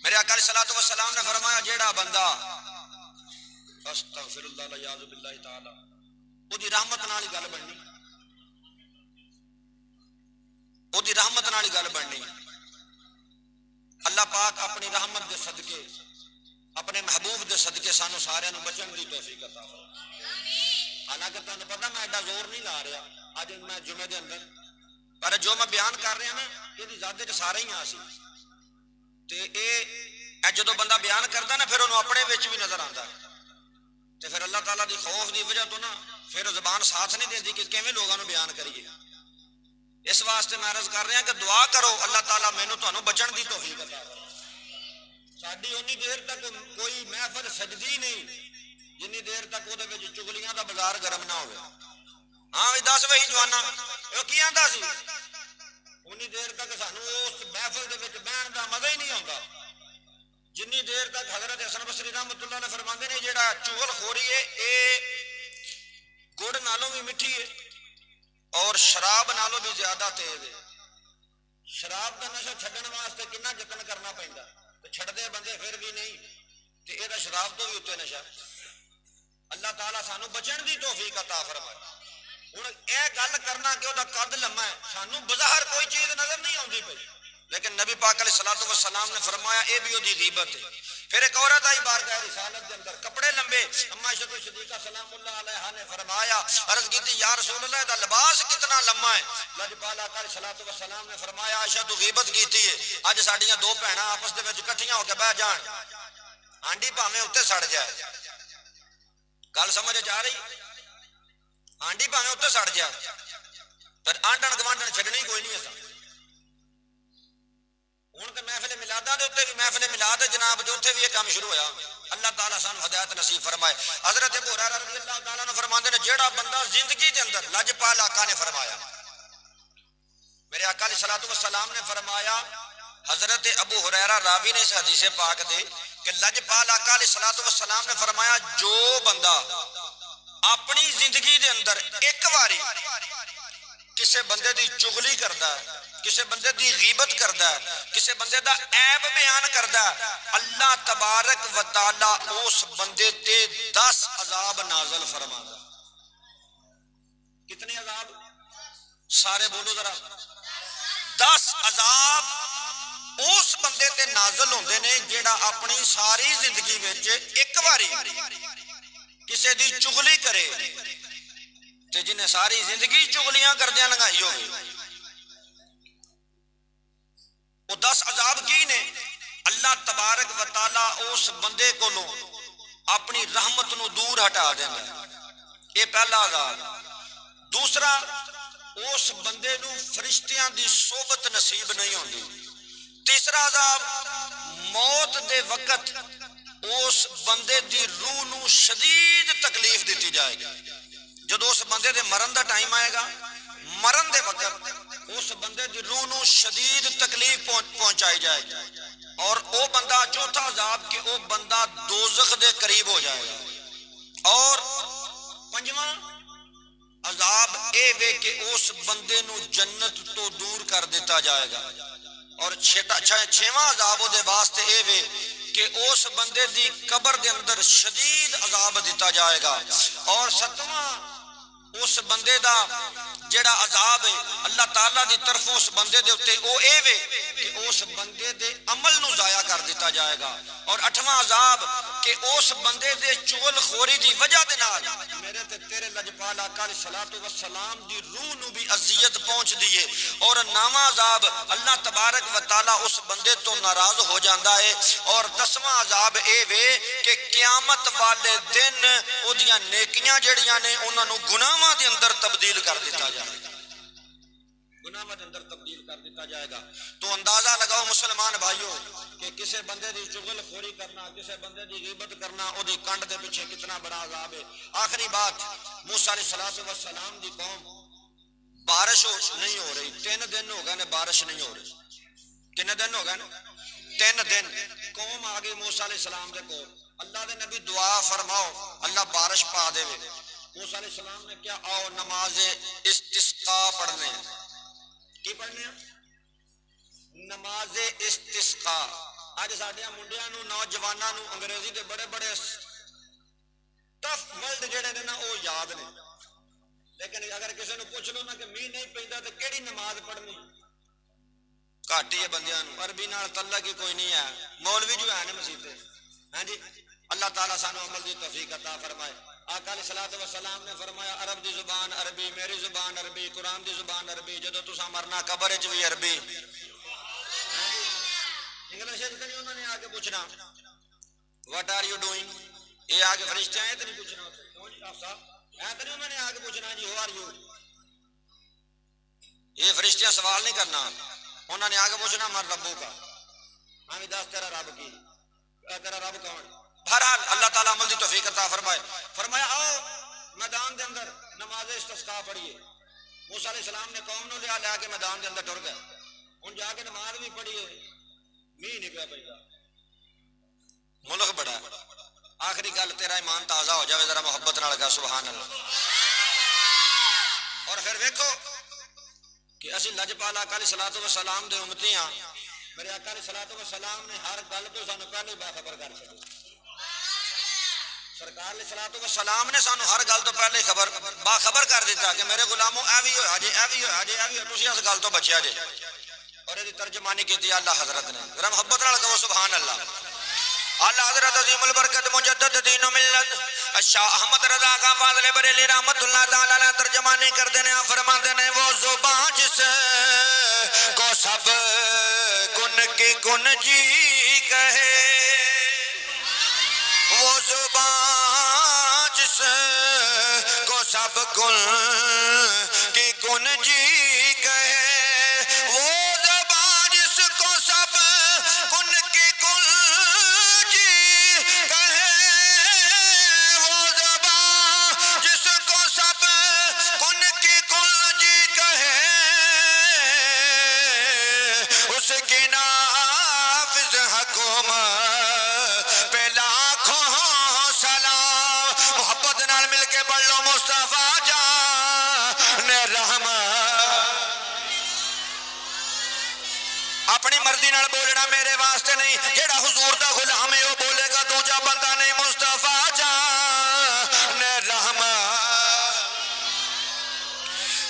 میرے آقا علیہ الصلوۃ والسلام نے فرمایا جیڑا بندہ استغفر اللہ الیاذ باللہ تعالی، او دی رحمت نال ہی گل بننی، او دی رحمت نال ہی گل بننی. اللہ پاک اپنی رحمت دے صدقے، اپنے محبوب دے صدقے سانو سارے نو بچن دی توفیق عطا فرمائے. حالانکہ تانوں پتہ میں ایڈا زور نہیں لا رہا اج میں جمعے دے اندر، پر جو میں بیان کر رہا نا یہ دی ذات وچ سارے ہی آ سی. تے اے جدو بندہ بیان کردا نا پھر انہوں اپنے وچ بھی نظر آندا ہے. تے پھر اللہ تعالیٰ دی خوف دی وجہ تو نا پھر زبان ساتھ نہیں دیندی کہ کیویں لوگاں نو بیان کریے. اس واسطے میں عرض کر رہا کہ دعا کرو اللہ تعالیٰ مینوں تانوں بچن دی توفیق عطا کرے. ساڈی اونی دیر تک کوئی محفل سجدی نہیں جنی دیر تک وہ چگلیاں دا بازار گرم نہ ہوئے. ہاں بھی دس وہی جوانا وہ کی آندا سی، اونی دیر تک سانو اس محفل دے وچ بہن دا مزہ ہی نہیں آتا جنی دیر تک حضرت حسن بصری رحمت اللہ نے فرماندے نے جیڑا چغل خوری ہے اے گڑ نالوں بھی مٹھی ہے اور شراب نالوں بھی زیادہ تیز ہے. شراب کا نشہ چھڈن واسطے کتنا جتن کرنا پیندا تے چھڈدے بندے پھر بھی نہیں تے اے دا شراب تو بھی اتنے نشہ. اللہ تعالیٰ سانو بچن دی توفیق عطا فرمائے. ہن اے گل کرنا کہ او دا قد لمحہ ہے، سانو بظاہر کوئی چیز نظر نہیں آندی پئی، لیکن نبی پاک علیہ الصلوۃ والسلام نے فرمایا اے بھی دی غیبت ہے. پھر ایک عورت آئی بارگاہ رسالت کے اندر کپڑے لمبے، اما عائشہ صدیقہ سلام اللہ علیہا نے فرمایا عرض کی تھی یا رسول اللہ دا لباس کتنا لمبا ہے. لجپال آقا علیہ الصلوۃ والسلام نے فرمایا عائشہ تو غیبت کیتی ہے، اج ساڈیاں دو بہناں آپس دے وچ اکٹھیاں ہو کے بیٹھ جان، ہانڈی بھاویں اوتے سڑ جائے. گل سمجھ آ رہی؟ ہانڈی بھاویں اوتے سڑ جائے پر آنڈن گوانڈن چھڈنی کوئی نہیں ہے. ہوں تو محفل میلاداں دے اوتے بھی محفل میلاد جناب دے اوتے بھی یہ کام شروع ہویا. اللہ تعالیٰ سانو ہدایت نصیب فرمائے. حضرت ابو ہریرہ رضی اللہ تعالیٰ نے فرماندے نے جیڑا بندہ زندگی دے اندر لجپال آقا نے فرمایا، میرے آقا علیہ الصلوۃ والسلام نے فرمایا، حضرت ابو ہریرہ راوی نے اس حدیث پاک دے کہ لجپال آقا علیہ الصلوۃ والسلام نے فرمایا جو بندہ اپنی زندگی دے اندر ایک واری کسے بندے دی چغلی کردا ہے، کسے بندے دی غیبت کردا ہے، کسے بندے دا عیب بیان کردا ہے، اللہ تبارک و تعالی اس بندے تے 10 عذاب نازل فرماتا. کتنے عذاب؟ سارے بولو ذرا. 10 عذاب اس بندے تے نازل ہوندے نے جیڑا اپنی ساری زندگی وچ ایک واری کسے دی چغلی کرے تے جنہیں ساری زندگی چغلیاں کردیاں لنگائی ہوئے. وہ 10 عذاب کی نے؟ اللہ تبارک و تعالی اس بندے کو اپنی رحمت نو دور ہٹا دینا، یہ پہلا عذاب۔ دوسرا، اس بندے نو فرشتیاں دی صحبت نصیب نہیں ہوندی۔ تیسرا عذاب، موت دے وقت اس بندے دی روح نو شدید تکلیف دیتی جائے گی۔ جدو اس بندے دے مرن دا ٹائم آئے گا، مرن دے وقت اس بندے دی روح نو شدید تکلیف پہنچائی جائے گی۔ اور او بندہ، چوتھا عذاب کہ او بندہ دوزخ دے قریب ہو جائے گا۔ اور پنجواں عذاب اے وے کہ اس بندے نو جنت تو دور کر دیتا جائے گا۔ اور چھواں عذاب دے واسطے اے وے کہ اس بندے دی قبر دے اندر شدید عذاب دیتا جائے گا۔ اور ستواں، اس بندے دا جڑا عذاب ہے اللہ تعالیٰ دی طرف اس بندے دے اتے او اے وے کہ اس بندے دے عمل نو ضائع کر دیتا جائے گا۔ اور اٹھواں عذاب کہ اس بندے دے چغل خوری دی وجہ دے نال میرے تے تیرے لجپال آقا علیہ الصلوۃ والسلام دی روح نو بھی اذیت پہنچ دیے۔ اور نواں عذاب اللہ تبارک و تعالیٰ اس بندے تو ناراض ہو جاندا ہے۔ اور 10واں عذاب اے وے کہ قیامت والے دن او دیاں نیکیاں جڑیاں نے انہاں نو گناہاں دے اندر تبدیل کر دیتا جائے گا، گناہاں دے اندر تبدیل کر دیتا جائے گا۔ تو اندازہ لگاؤ مسلمان بھائیو کہ کسے بندے دی چغل خوری کرنا، کسے بندے دی غیبت کرنا، او دی کنڈ دے پیچھے کتنا بڑا عذاب ہے۔ آخری بات، موسیٰ علیہ السلام دی قوم بارش نہیں ہو رہی، 3 دن ہو گئے نے بارش نہیں ہو رہی۔ کتنے دن ہو گئے نا؟ 3 دن۔ قوم آ گئی موسیٰ علیہ السلام دے کو، اللہ دے نبی دعا فرماؤ اللہ بارش پا دے وے۔ موسیٰ علیہ السلام نے کیا؟ آؤ نماز استسقاء پڑھنے ہیں۔ کی پڑھنے ہیں؟ نماز استسقاء۔ آج ساڈے منڈیاں نو، نوجواناں نو انگریزی دے بڑے بڑے ٹف ورڈ جڑے نے نا او یاد نے، لیکن اگر کسی نو پوچھ لو نا کہ مینہ نہیں پیندا تے کیڑی نماز پڑھنی، گھٹ ہی ہے بندیاں نو، عربی نال تعلق ہی کوئی نہیں ہے۔ مولوی جو ہے نا مسیتے، ہاں جی، اللہ تعالیٰ سانو عمل دی توفیق عطا فرمائے۔ آقا علیہ الصلوۃ والسلام نے فرمایا عرب دی زبان عربی، میری زبان عربی، قرآن دی زبان عربی، جدو تساں مرنا قبر وچ بھی عربی۔ انگلش وچ نہیں انہوں نے آ کے پوچھنا واٹ آر یو ڈوئنگ، یہ آ کے فرشتے آئے تو نہیں پوچھنا، ایسا نہیں انہوں نے آ کے پوچھنا جی ہو آر یو، یہ فرشتیاں سوال نہیں کرنا، انہوں نے آ کے پوچھنا مر ربو کا، ہمیں دس تیرا رب کی، تیرا رب کون۔ بہرحال اللہ تعالیٰ عمل دی توفیق عطا فرمائے۔ فرمایا آؤ میدان دے اندر نماز استسقاء پڑھیے۔ موسیٰ علیہ السلام نے قوم نو لیا کے میدان دے اندر ٹر گئے، ہن جا کے نماز بھی پڑھیے، مینہ نہیں پیا پیندا، ملک بڑا ہے۔ آخری گل تیرا ایمان تازہ ہو جاوے ذرا محبت نال کہہ سبحان اللہ۔ اور پھر ویکھو کہ اسی لجپال آقا علیہ الصلوۃ والسلام دے امتی ہاں، میرے آقا علیہ الصلوۃ والسلام نے ہر گل تو سانو پہلے باخبر کر چھڈی۔ سرکار علیہ الصلوۃ والسلام نے سانو ہر گل تو پہلے باخبر کر دیتا کہ میرے غلاموں اے وی ہویا جے، اے وی ہویا جے، اے وی ہویا، تسی اس گل تو بچیا جے۔ اور یہ ترجمانی کی اللہ حضرت نے، ذرا محبت نال کہو سبحان اللہ۔ اللہ حضرت عظیم البرکت مجدد دین و ملت شاہ احمد رضا کا فاضل بریلی رحمت اللہ تعالیٰ نے ترجمانی کر دینے فرما دینے وہ زبان جس کو سب کن کی کن جی کہے، وہ زبان جس کو سب کن کی کن جی کہے، وہ زبان جس کو سب کن کی کن اپنی مرضی نال بولنا میرے واسطے نہیں، جیڑا حضور دا غلام ہے وہ بولے گا دوجا بندہ نہیں۔ مصطفیٰ جان رحمت،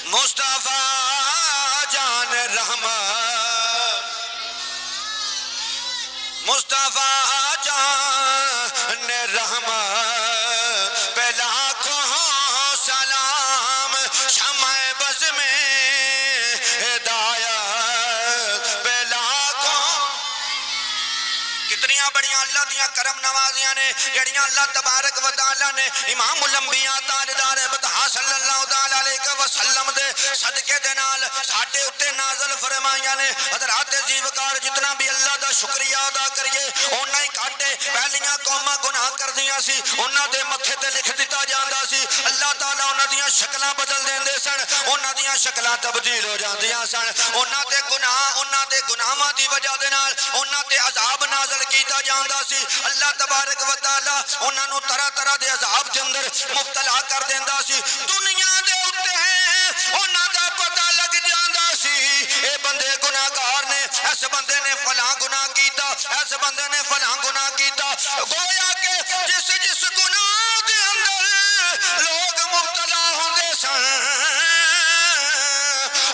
مصطفیٰ جان رحمت، مصطفیٰ جان رحمت، پہ لاکھوں سلام، شمع بز میں ہدایت، پہ لاکھوں بڑیاں اللہ دیاں کرم نوازیاں نے جڑیاں اللہ تبارک و تعالی نے امام الانبیاء تاجدار بطحا صلی اللہ تعالی علیہ وسلم دے صدقے دے نال ساڈے اُتے نازل فرمائیاں نے حضرات زیوکار جتنا بھی اللہ دا شکریہ ادا کریے اونا ہی کاٹے پہلیاں قوماں گناہ کر دیاں سی اونا دے متھے تے لکھ دیتا جاندا سی اللہ تعالیٰ اونا دیاں شکلاں بدل دیندے سن اونا دیاں شکلاں تبدیل ہو جاندیاں سن اونا دے گناہاں دی وجہ دے نال اونا تے عذاب نازل کیتا جاندا سی اللہ تبارک و تعالیٰ اونا نو طرح طرح دے عذاب دے اندر مبتلا کر دیندا سی دنیا دے اُتے اونا دا پتہ لگ جاندا سی اے بندے گناہگار نے اس بندے نے فلاں گناہ کیتا اس بندے نے فلاں گناہ کیتا گویا کہ جس گناہ دے اندر لوگ مبتلا ہوندے سن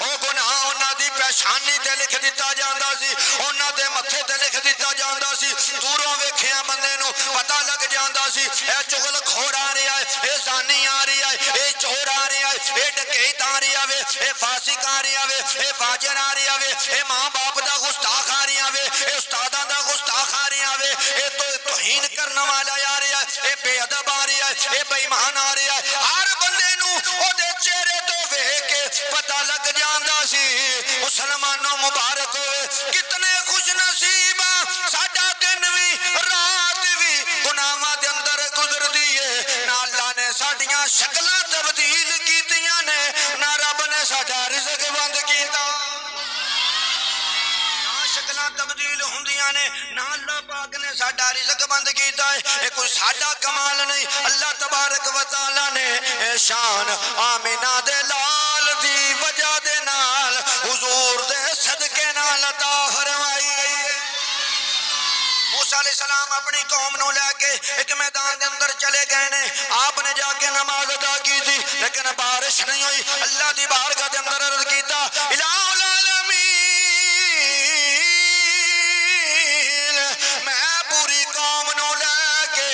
او گناہ اونا دی پیشانی تے لکھ دیتا جاندا سی اونا دے متھے تے لکھ دیتا جاندا سی دوروں ویکھیا بندے نو پتہ لگ جاندا سی اے چغل کھور آ رہا ہے اے زانی آ رہی ہے اے چور آ رہا ہے اے ڈکیت آ رہا ہے اے فاسق آ رہا ہے اے فاجر آ رہا ہے اے ماں باپ دا گستاخ آ رہا ہے اے استاداں دا گستاخ آ رہا ہے اے توہین کرنے والا آ رہا ہے اے بے ادب آ رہا ہے اے بے ایمان آ رہا ہے ہر بندے نو او دے چہرے تو ویکھ کے پتہ لگ جاندا سی مسلمانوں مبارک ہوئے کتنے خوش نصیب ساڈا دن وی رات وی گناہاں دے اندر گزر دیے نہ اللہ نے ساڈیاں شکلاں تبدیل کیتیاں نے نہ رب نے ساڈا رزق بند کیتا شکلاں تبدیل ہوندیاں نے نہ اللہ پاک نے ساڈا رزق بند کیتا ہے اے کوئی ساڈا کمال نہیں اللہ تبارک و تعالی نے شان آمینہ دے لال دی وجہ دے نال حضور دے صدقے نال عطا فرمائی موسیٰ علیہ السلام اپنی قوم نو لے کے ایک میدان دے اندر چلے گئے نے آپ نے جا کے نماز ادا کی تھی لیکن بارش نہیں ہوئی اللہ دی بارگاہ دے اندر عرض کیتا الہ العالمین میں پوری قوم نو لے کے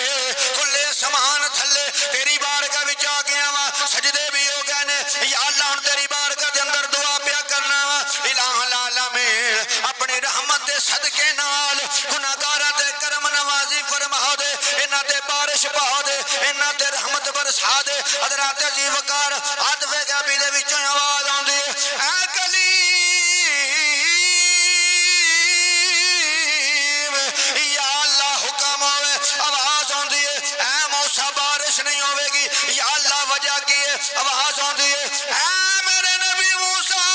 کھلے سمان تھلے تیری بارگاہ وچ آ گیا وا سجدے بھی ہو گئے نے یا اللہ ہن تیری بارگاہ دے اندر دعا پیا کرنا وا الہ العالمین اپنی رحمت دے صدقے نال گناہگاراں تے کرم نوازی فرما دے انہاں تے بارش پا دے انہاں تے رحمت برسا دے حضرات عزیز وقار عاطفے غیبی دے وچوں آواز آندی ہے اے کلیم یا اللہ حکم ہوئے آواز آندی ہے اے موسیٰ بارش نہیں ہوئے گی یا اللہ وجہ کی ہے آواز آندی ہے اے میرے نبی موسیٰ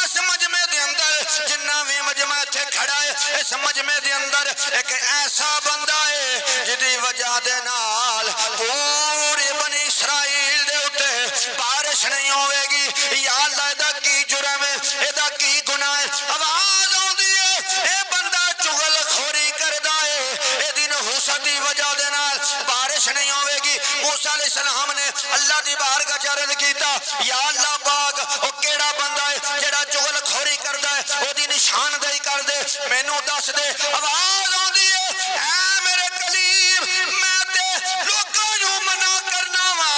اس مجمع دے اندر جنہ بھی مجمع تھے کھڑا ہے اس مجمع دے اندر ایک ایسا بندہ ہے جدی وجہ دے نال پوری بنی اسرائیل دے اٹھے بارش نہیں ہوئے گی یا اللہ دا کی جرم ہے دا کی گناہ ہے آواز آندی ہے اے بندہ چغل خوری کردہ ہے اے دن حسد دی وجہ دے نال بارش نہیں ہوئے گی موسیٰ علیہ السلام نے اللہ دی بارگاہ چرد کیتا یا اللہ پاک او کیڑا بندہ ہے جڑا چغل خوری کردہ ہے او دی نشاندہی کر دے مینوں دس دے آواز آندی ہے اے میرے کلیم میں تے لوکاں نوں منع کرنا وا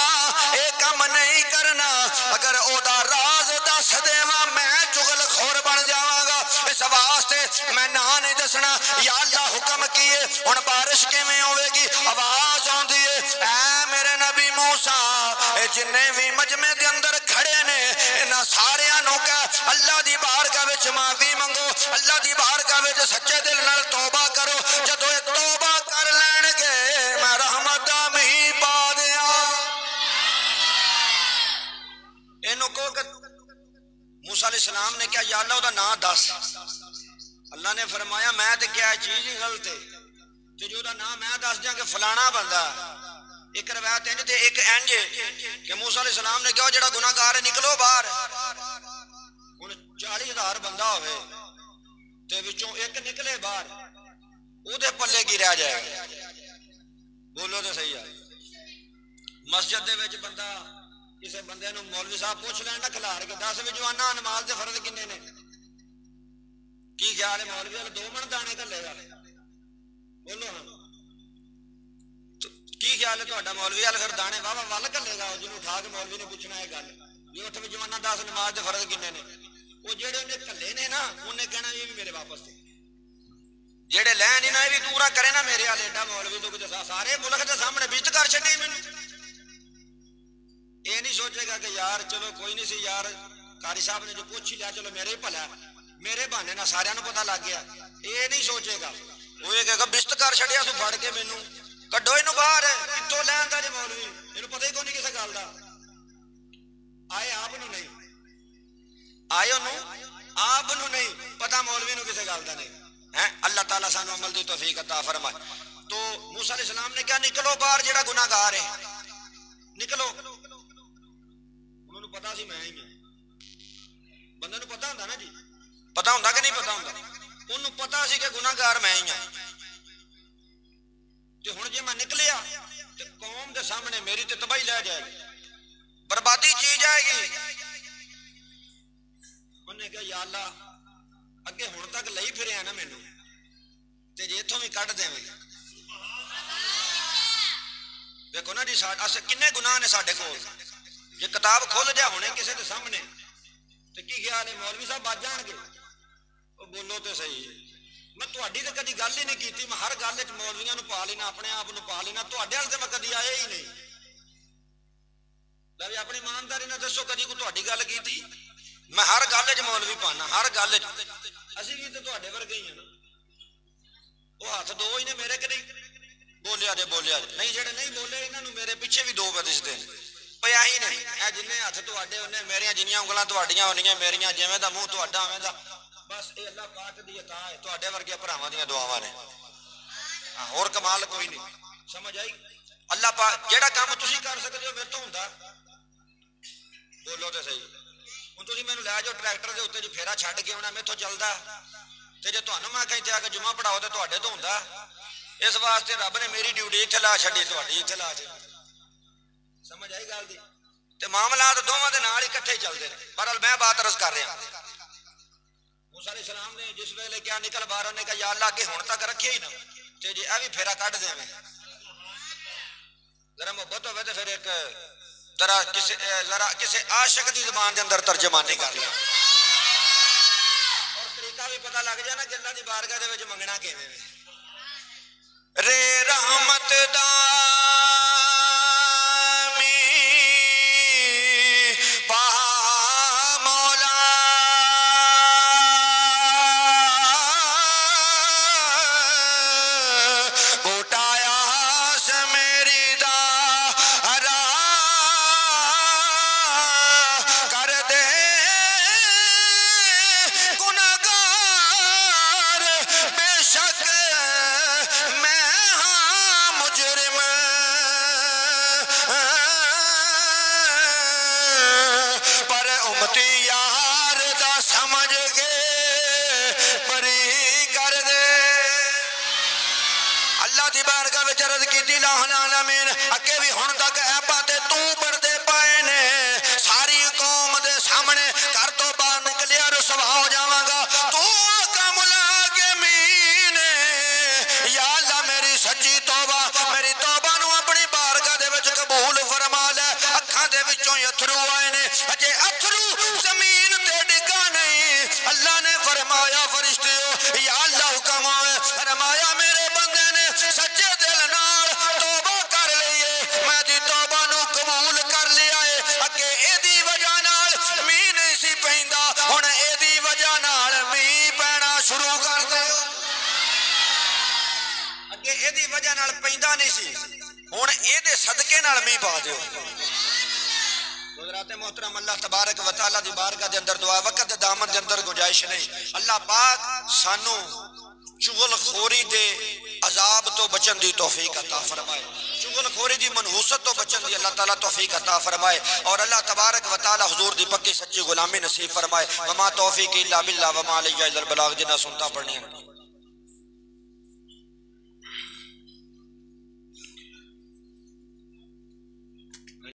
اے کم نہیں کرنا اگر او دا راز دس دیواں میں چغل خور بن جاواں گا اس واسطے میں نہ نہیں دسنا یا اللہ حکم کیے ہن بارش کیویں ہوے گی آواز آندی ہے اے میرے نبی موسیٰ اے جنے بھی مجمع دے اندر کھڑے نے انہاں ساریاں نوں کہہ اللہ دی بارگاہ وچ معافی منگو اللہ دی بارگاہ وچ سچے دل نال توبہ کرو جدوں اے توبہ کر لین گے میں رحمت دا مہی پا دیاں اینوں کو کہ موسیٰ علیہ السلام نے کہا یا اللہ دا نام دس اللہ نے فرمایا میں تے کیا چیز ہی غلط ہے تے جو دا نام میں دس دیاں کہ فلانا بندہ ایک روایت انج تے ایک انج کہ موسیٰ علیہ السلام نے کہا جڑا گناہگار ہے نکلو باہر ہن 40,000 بندہ ہوئے تے وچوں ایک نکلے باہر او دے پلے کی رہ جائے گا بولو تے صحیح ہے مسجد دے وچ بندہ کسے بندے نو مولوی صاحب پوچھ لین نہ کھلار کے 10 وجوانا نماز دے فرض کنے نے کی خیال ہے مولوی والا 2 من دانے گھلے گا بولو ہاں کی خیال ہے تہاڈا مولوی والا پھر دانے واہ ول گھلے گا جنوں اٹھا کے مولوی نے پوچھنا ہے گل یہ 8 وجوانا 10 نماز دے فرض کنے نے وہ جڑے انہیں گھلے نے نا انہیں کہنا یہ بھی میرے واپس تھے جیڑے لین ہی نہ بھی پورا کرے نا میرے والے ایڈا مولوی تو سارے ملک کے سامنے بیت کر چھڈی مینوں یہ نہیں سوچے گا کہ یار چلو کوئی نہیں سی یار قاری صاحب نے جو پوچھ ہی لیا چلو میرے ہی بھلا میرے بہانے نہ سارے نو پتہ لگ گیا یہ نہیں سوچے گا وہ یہ کہے گا بیت کر چھڈیا تو پھڑ کے مینوں کڈو اینو باہر کتوں لین دا جی مولوی اینوں پتہ ہی کوئی نہیں کسے گل دا آئے آپ نو نہیں آئے انہوں آپ نو نہیں پتہ مولوی نو کسے گل دا نہیں اللہ تعالیٰ سانو عمل دی توفیق عطا فرمائے تو موسیٰ علیہ السلام نے کیا نکلو باہر جڑا گناہ گار ہے نکلو انہوں نے پتا سی میں ہی بندے نو پتا ہوندا نا جی پتا ہوندا کہ نہیں پتا ہوندا انہوں پتا سی کہ گناہ گار میں ہی ہوں تے ہن جے میں نکلیا تے قوم دے سامنے میری تے تباہی لے جائے گی بربادی چی جائے گی انہوں نے کہا یا اللہ اگے ہن تک لئی پھرے ہیں نا مینوں تے جے اتھوں بھی کڈ دیویں دیکھو نا جی کنے گناہ نے ساڈے کول یہ کتاب کھول دیا ہونے کسے دے سامنے تے کی خیال ہے مولوی صاحب بچ جان گے او بولو تے صحیح میں تہاڈی تے کدی گل ہی نہیں کیتی میں ہر گل وچ مولویاں نو پا لینا اپنے آپ نو پا لینا تہاڈے ول تے میں کدی آیا ہی نہیں لے اپنی ایمانداری نال دسو کدی کوئی تہاڈی گل کیتی میں ہر گل وچ مولوی پانا ہر گل وچ اسی بھی تے تہاڈے ورگے ہی ہیں نا وہ ہاتھ دو ہی نے میرے کہ نہیں بولیا جے نہیں جڑے نہیں بولے انہاں نو میرے پیچھے بھی دو پہ دسدے نے پیا ہی نہیں اے جن ہاتھ تواڈے انہیں میریاں جنیاں انگلاں تواڈیاں ہونیاں میریاں جویں دا منہ تواڈا اویں دا بس اے اللہ پاک دی عطا ہے تواڈے ورگے بھراواں دیاں دعاواں نے اور کمال کوئی نہیں سمجھ آئی اللہ پاک جیڑا کام تسی کر سکدے ہو میرے تو ہوندا بولو تے صحیح ہن تسی مینوں لے جاؤ ٹریکٹر دے اوتے جو پھیرا چھڈ کے آਉਣਾ میتھوں چلدا تے جے تانوں میں کہیں تے آ کے جمعہ پڑھاؤ تے تواڈے تو ہوندا اس واسطے رب نے میری ڈیوٹی اتنے لا چھڈی تہاڈی اتنے لا چھڈی سمجھ آئی گل دی تے معاملات دونوں دے نال اکٹھے ہی چلدے نے بہرحال میں بات عرض کر رہا موسیٰ علیہ السلام نے جس ویلے کیا نکل باہر نے کہا یا اللہ کہ ہن تک رکھے ہی نا تے جے اے وی پھیرا کڈ دیویں ذرا محبت ہوے تے پھر ایک ذرا کسی عاشق دی زبان دے اندر ترجمانی کر لیا اور طریقہ بھی پتہ لگ جائے نا کہ اللہ دی بارگاہ دے وچ منگنا کیویں رے رحمت دامی پا مولا گھٹایا سے میری دارا کر دے گناہگار بے شک عرض کی الہ العالمین اکے بھی ہن تک ایپا تے تو بردے پائے نے ساری قوم دے سامنے کر تو باہر نکلیا رسوا ہو جاواں گا تو آقا ملاگمین یا اللہ میری سچی توبہ میری توبہ نو اپنی بارگاہ دے وچ قبول فرما لے اکھاں دے وچوں اتھرو آئے نے اجے اتھرو زمین تے ڈگا نہیں اللہ نے فرمایا فرشتیو یا اللہ حکم ہوئے فرمایا میرے بندے نے سچے دل نال توبہ کر لئیے میں دی توبہ نو قبول کر لیا ہے اکے اے دی وجہ نال می نہیں سی پہندہ ہن اے دی وجہ نال می پہنا شروع کر دے اکے اے دی وجہ نال پہندہ نہیں سی ہن اے دے صدقے نال می پا دیو حضرات محترم اللہ تبارک و تعالیٰ دی بارگاہ دے اندر دعا وقت دامن دے اندر گنجائش نہیں اللہ پاک سانو چغل خوری دے عذاب تو بچن دی توفیق عطا فرمائے چغل خوری دی منحوست تو بچن دی اللہ تعالیٰ توفیق عطا فرمائے اور اللہ تبارک و تعالیٰ حضور دی پکی سچی غلامی نصیب فرمائے وما توفیق الا باللہ وما علیہ البلاغ جنہ سنتا پڑھنی ہے